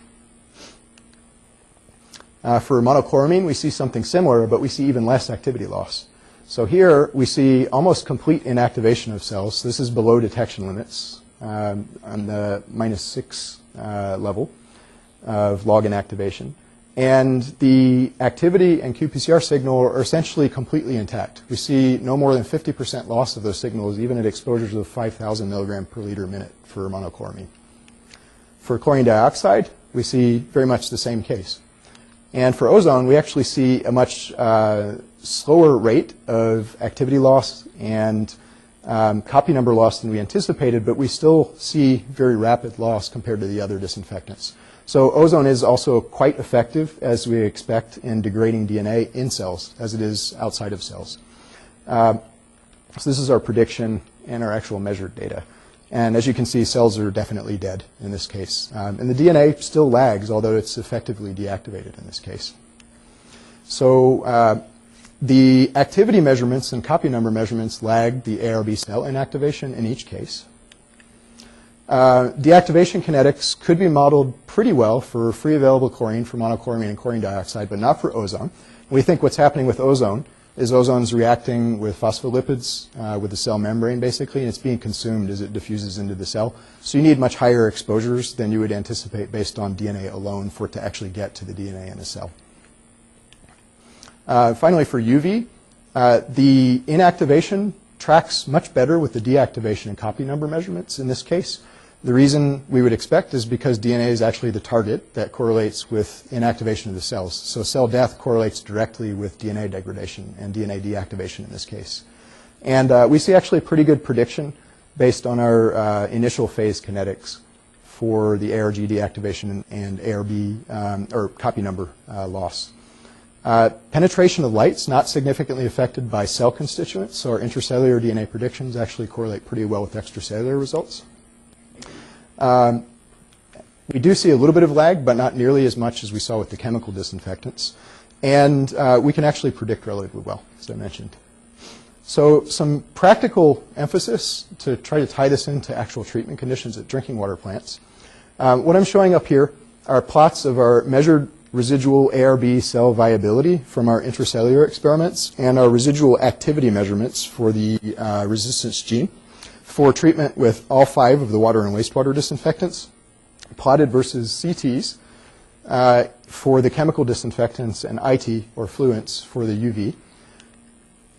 For monochloramine, we see something similar, but we see even less activity loss. So here we see almost complete inactivation of cells. This is below detection limits on the -6 level of log inactivation. And the activity and qPCR signal are essentially completely intact. We see no more than 50% loss of those signals, even at exposures of 5,000 milligram per liter minute for monochloramine. For chlorine dioxide, we see very much the same case. And for ozone, we actually see a much slower rate of activity loss and copy number loss than we anticipated, but we still see very rapid loss compared to the other disinfectants. So ozone is also quite effective, as we expect, in degrading DNA in cells, as it is outside of cells. So this is our prediction and our actual measured data. And as you can see, cells are definitely dead in this case. And the DNA still lags, although it's effectively deactivated in this case. So the activity measurements and copy number measurements lag the ARB cell inactivation in each case. Deactivation kinetics could be modeled pretty well for free available chlorine, for monochloramine and chlorine dioxide, but not for ozone. We think what's happening with ozone is ozone's reacting with phospholipids, with the cell membrane basically, and it's being consumed as it diffuses into the cell. So you need much higher exposures than you would anticipate based on DNA alone for it to actually get to the DNA in a cell. Finally, for UV, the inactivation tracks much better with the deactivation and copy number measurements in this case. The reason we would expect is because DNA is actually the target that correlates with inactivation of the cells. So cell death correlates directly with DNA degradation and DNA deactivation in this case. And we see actually a pretty good prediction based on our initial phase kinetics for the ARG deactivation and ARB, or copy number loss. Penetration of light's not significantly affected by cell constituents, so our intracellular DNA predictions actually correlate pretty well with extracellular results. We do see a little bit of lag, but not nearly as much as we saw with the chemical disinfectants. And we can actually predict relatively well, as I mentioned. So some practical emphasis to try to tie this into actual treatment conditions at drinking water plants. What I'm showing up here are plots of our measured residual ARB cell viability from our intracellular experiments and our residual activity measurements for the resistance gene for treatment with all 5 of the water and wastewater disinfectants, plotted versus CTs for the chemical disinfectants and IT, or fluents, for the UV.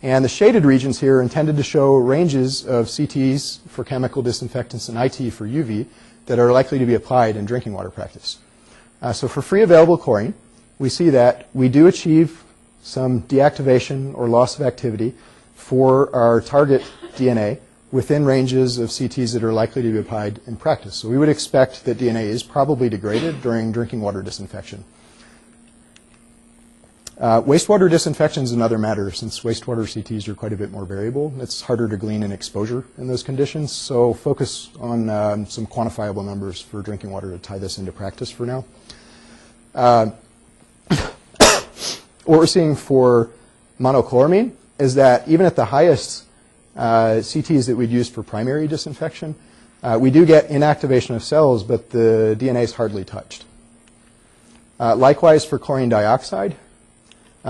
And the shaded regions here are intended to show ranges of CTs for chemical disinfectants and IT for UV that are likely to be applied in drinking water practice. So for free available chlorine, we see that we do achieve some deactivation or loss of activity for our target DNA within ranges of CTs that are likely to be applied in practice. So we would expect that DNA is probably degraded during drinking water disinfection. Wastewater disinfection is another matter, since wastewater CTs are quite a bit more variable. It's harder to glean in exposure in those conditions, so focus on some quantifiable numbers for drinking water to tie this into practice for now. What we're seeing for monochloramine is that even at the highest CTs that we'd use for primary disinfection, we do get inactivation of cells, but the DNA is hardly touched. Likewise for chlorine dioxide.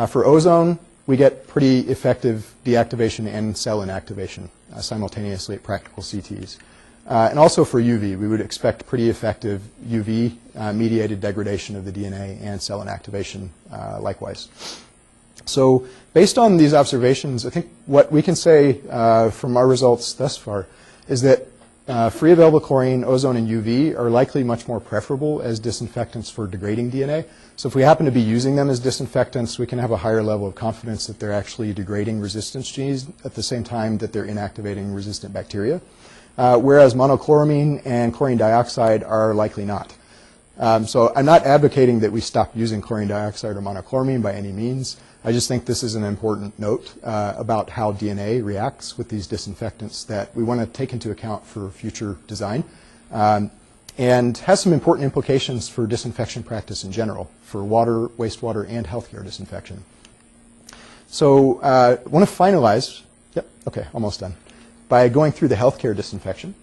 For ozone, we get pretty effective deactivation and cell inactivation simultaneously at practical CTs. And also for UV, we would expect pretty effective UV-mediated degradation of the DNA and cell inactivation likewise. So based on these observations, I think what we can say from our results thus far is that free available chlorine, ozone, and UV are likely much more preferable as disinfectants for degrading DNA. So if we happen to be using them as disinfectants, we can have a higher level of confidence that they're actually degrading resistance genes at the same time that they're inactivating resistant bacteria. Whereas monochloramine and chlorine dioxide are likely not. So I'm not advocating that we stop using chlorine dioxide or monochloramine by any means. I just think this is an important note about how DNA reacts with these disinfectants that we want to take into account for future design, and has some important implications for disinfection practice in general, for water, wastewater, and healthcare disinfection. So I want to finalize, almost done, by going through the healthcare disinfection.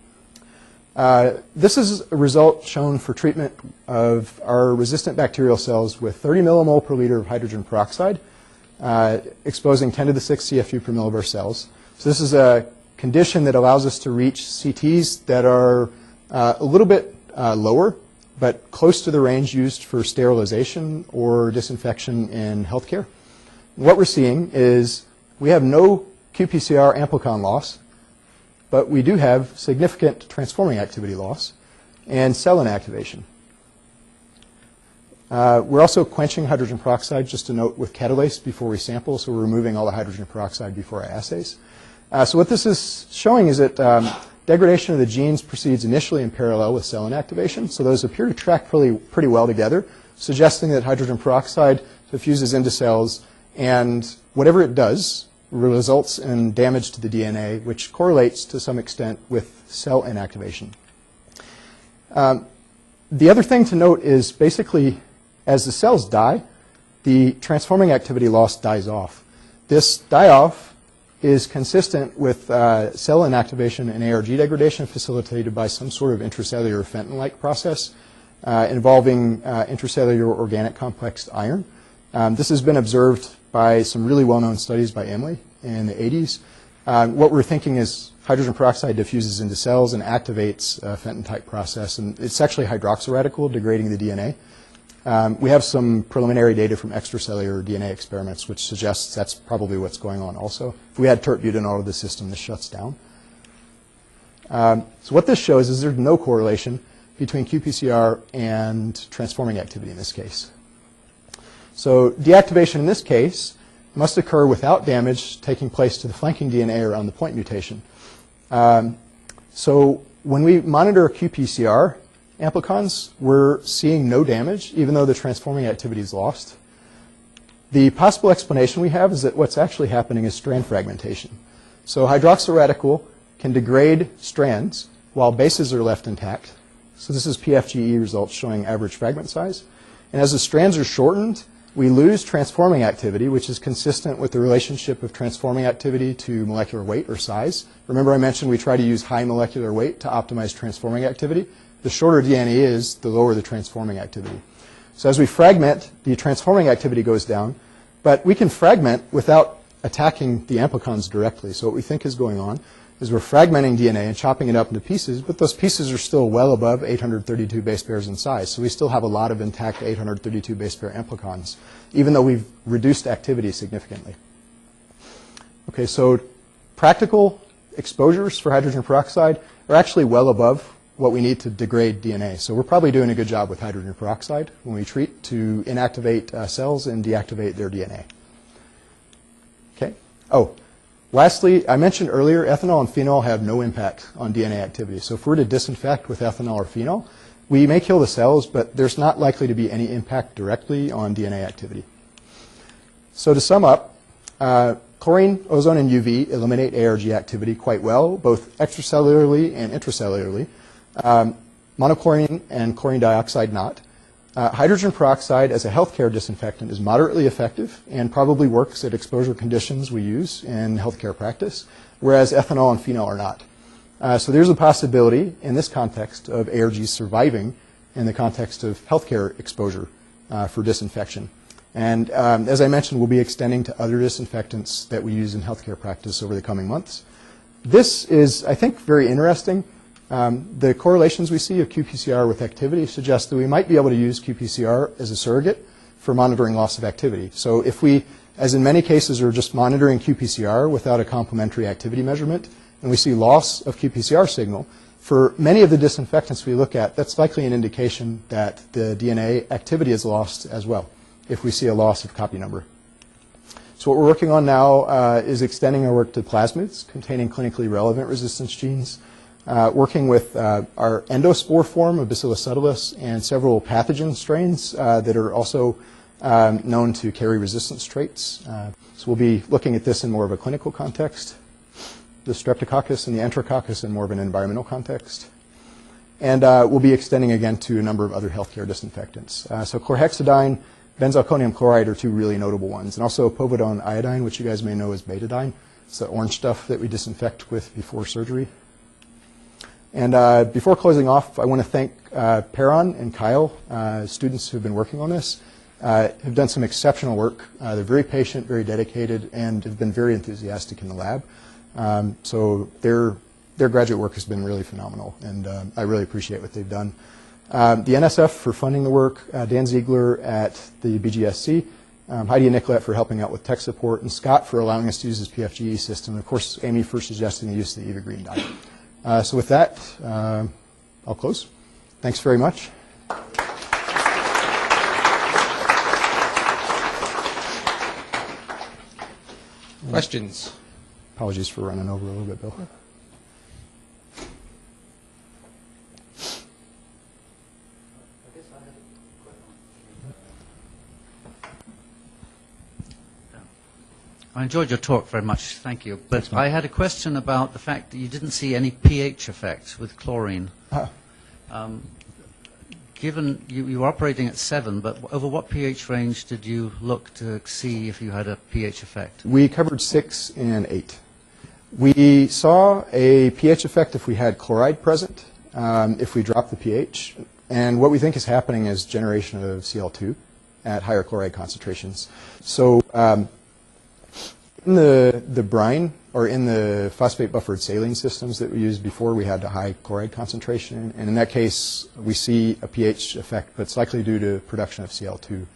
This is a result shown for treatment of our resistant bacterial cells with 30 millimole per liter of hydrogen peroxide, exposing 10 to the 6 CFU per millibar cells. So this is a condition that allows us to reach CTs that are a little bit lower, but close to the range used for sterilization or disinfection in healthcare. What we're seeing is we have no qPCR amplicon loss, but we do have significant transforming activity loss and cell inactivation. We're also quenching hydrogen peroxide, just a note, with catalase before we sample, so we're removing all the hydrogen peroxide before our assays. So what this is showing is that degradation of the genes proceeds initially in parallel with cell inactivation, so those appear to track pretty well together, suggesting that hydrogen peroxide diffuses into cells, and whatever it does results in damage to the DNA, which correlates to some extent with cell inactivation. The other thing to note is basically as the cells die, the transforming activity loss dies off. This die-off is consistent with cell inactivation and ARG degradation facilitated by some sort of intracellular Fenton-like process involving intracellular organic complex iron. This has been observed by some really well-known studies by Emily in the 80s. What we're thinking is hydrogen peroxide diffuses into cells and activates a Fenton-type process, and it's actually hydroxyradical degrading the DNA. We have some preliminary data from extracellular DNA experiments which suggests that's probably what's going on also. If we add tert-butanol to the system, this shuts down. So what this shows is there's no correlation between qPCR and transforming activity in this case. So deactivation in this case must occur without damage taking place to the flanking DNA around the point mutation. So when we monitor qPCR amplicons, we're seeing no damage, even though the transforming activity is lost. The possible explanation we have is that what's actually happening is strand fragmentation. So hydroxyl radical can degrade strands while bases are left intact. So this is PFGE results showing average fragment size. And as the strands are shortened, we lose transforming activity, which is consistent with the relationship of transforming activity to molecular weight or size. Remember I mentioned we try to use high molecular weight to optimize transforming activity. The shorter DNA is, the lower the transforming activity. So as we fragment, the transforming activity goes down, but we can fragment without attacking the amplicons directly. So what we think is going on is we're fragmenting DNA and chopping it up into pieces, but those pieces are still well above 832 base pairs in size. So we still have a lot of intact 832 base pair amplicons, even though we've reduced activity significantly. Okay, so practical exposures for hydrogen peroxide are actually well above what we need to degrade DNA. So we're probably doing a good job with hydrogen peroxide when we treat to inactivate cells and deactivate their DNA. Okay. Oh. Lastly, I mentioned earlier, ethanol and phenol have no impact on DNA activity. So if we're to disinfect with ethanol or phenol, we may kill the cells, but there's not likely to be any impact directly on DNA activity. So to sum up, chlorine, ozone, and UV eliminate ARG activity quite well, both extracellularly and intracellularly. Monochlorine and chlorine dioxide not. Hydrogen peroxide as a healthcare disinfectant is moderately effective and probably works at exposure conditions we use in healthcare practice, whereas ethanol and phenol are not. So there's a possibility in this context of ARGs surviving in the context of healthcare exposure for disinfection. And as I mentioned, we'll be extending to other disinfectants that we use in healthcare practice over the coming months. This is, I think, very interesting. The correlations we see of qPCR with activity suggest that we might be able to use qPCR as a surrogate for monitoring loss of activity. So if we, as in many cases, are just monitoring qPCR without a complementary activity measurement, and we see loss of qPCR signal, for many of the disinfectants we look at, that's likely an indication that the DNA activity is lost as well, if we see a loss of copy number. So what we're working on now is extending our work to plasmids containing clinically relevant resistance genes, working with our endospore form of Bacillus subtilis and several pathogen strains that are also known to carry resistance traits. So we'll be looking at this in more of a clinical context, the Streptococcus and the Enterococcus in more of an environmental context. And we'll be extending again to a number of other healthcare disinfectants. So chlorhexidine, benzalkonium chloride are two really notable ones, and also povidone iodine, which you guys may know as betadine. It's the orange stuff that we disinfect with before surgery. And before closing off, I want to thank Perron and Kyle, students who have been working on this, have done some exceptional work. They're very patient, very dedicated, and have been very enthusiastic in the lab. So their graduate work has been really phenomenal, and I really appreciate what they've done. The NSF for funding the work, Dan Ziegler at the BGSC, Heidi Nicolette for helping out with tech support, and Scott for allowing us to use this PFGE system, and of course Amy for suggesting the use of the Eva Green dye. So with that, I'll close. Thanks very much. Questions? Apologies for running over a little bit, Bill. I enjoyed your talk very much, thank you. But I had a question about the fact that you didn't see any pH effect with chlorine. Given you were operating at 7, but over what pH range did you look to see if you had a pH effect? We covered 6 and 8. We saw a pH effect if we had chloride present, if we dropped the pH. And what we think is happening is generation of Cl2 at higher chloride concentrations. So in the brine or in the phosphate buffered saline systems that we used before, we had a high chloride concentration, and in that case we see a pH effect, but it's likely due to production of Cl2.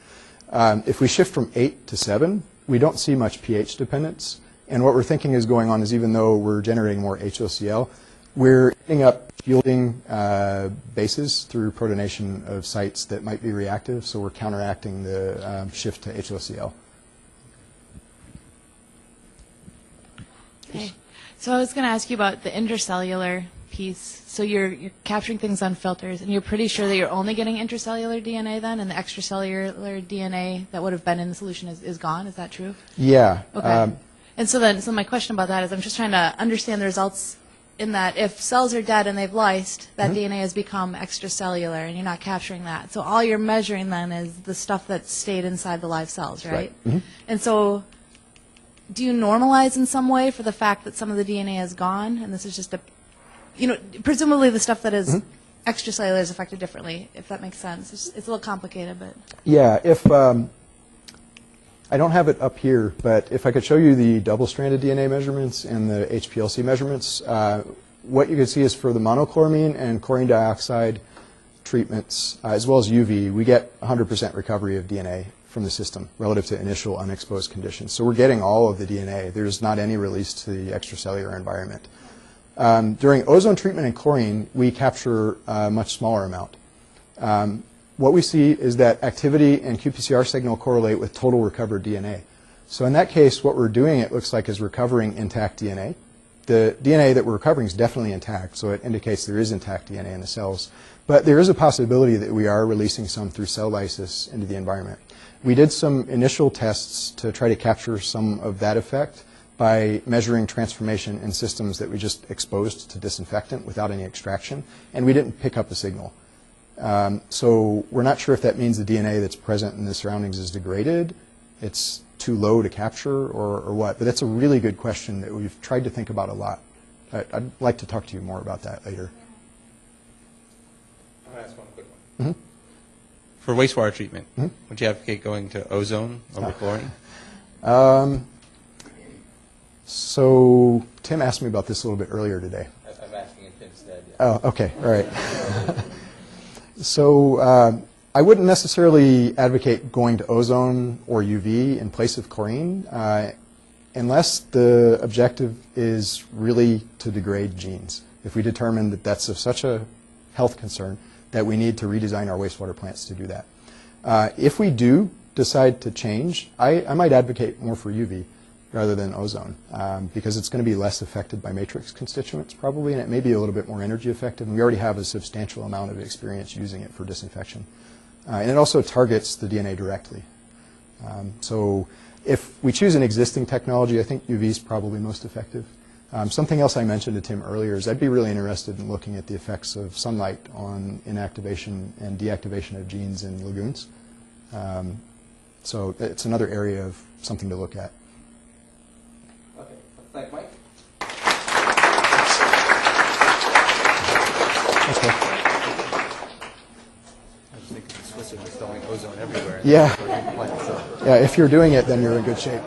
If we shift from 8 to 7, we don't see much pH dependence, and what we're thinking is going on is even though we're generating more HOCl, we're ending up shielding bases through protonation of sites that might be reactive, so we're counteracting the shift to HOCl. Okay. So I was going to ask you about the intracellular piece. So you're capturing things on filters, and you're pretty sure that you're only getting intracellular DNA then, and the extracellular DNA that would have been in the solution is gone. Is that true? Yeah. Okay. And so my question about that is, I'm just trying to understand the results in that if cells are dead and they've lysed, that DNA has become extracellular, and you're not capturing that. So all you're measuring then is the stuff that stayed inside the live cells, right? And so do you normalize in some way for the fact that some of the DNA is gone, and this is just presumably the stuff that is extracellular is affected differently, if that makes sense. It's a little complicated, but. Yeah, if I don't have it up here, but if I could show you the double-stranded DNA measurements and the HPLC measurements, what you can see is for the monochloramine and chlorine dioxide treatments, as well as UV, we get 100% recovery of DNA from the system relative to initial unexposed conditions. So we're getting all of the DNA. There's not any release to the extracellular environment. During ozone treatment and chlorine, we capture a much smaller amount. What we see is that activity and qPCR signal correlate with total recovered DNA. So in that case, what we're doing, it looks like, is recovering intact DNA. The DNA that we're recovering is definitely intact, so it indicates there is intact DNA in the cells. But there is a possibility that we are releasing some through cell lysis into the environment. We did some initial tests to try to capture some of that effect by measuring transformation in systems that we just exposed to disinfectant without any extraction, and we didn't pick up a signal. So we're not sure if that means the DNA that's present in the surroundings is degraded, it's too low to capture, or what. But that's a really good question that we've tried to think about a lot. I'd like to talk to you more about that later. I'm going to ask one quick one. For wastewater treatment, would you advocate going to ozone over chlorine? So Tim asked me about this a little bit earlier today. I'm asking in Tim's stead. Oh, okay, all right. So I wouldn't necessarily advocate going to ozone or UV in place of chlorine unless the objective is really to degrade genes. If we determine that that's of such a health concern that we need to redesign our wastewater plants to do that. If we do decide to change, I might advocate more for UV rather than ozone because it's going to be less affected by matrix constituents probably, and it may be a little bit more energy effective, and we already have a substantial amount of experience using it for disinfection. And it also targets the DNA directly. So if we choose an existing technology, I think UV is probably most effective. Something else I mentioned to Tim earlier is I'd be really interested in looking at the effects of sunlight on inactivation and deactivation of genes in lagoons. So it's another area of something to look at. Okay, thank Mike. Okay. I was thinking the Swiss are installing ozone everywhere. Yeah. Yeah, if you're doing it, then you're in good shape.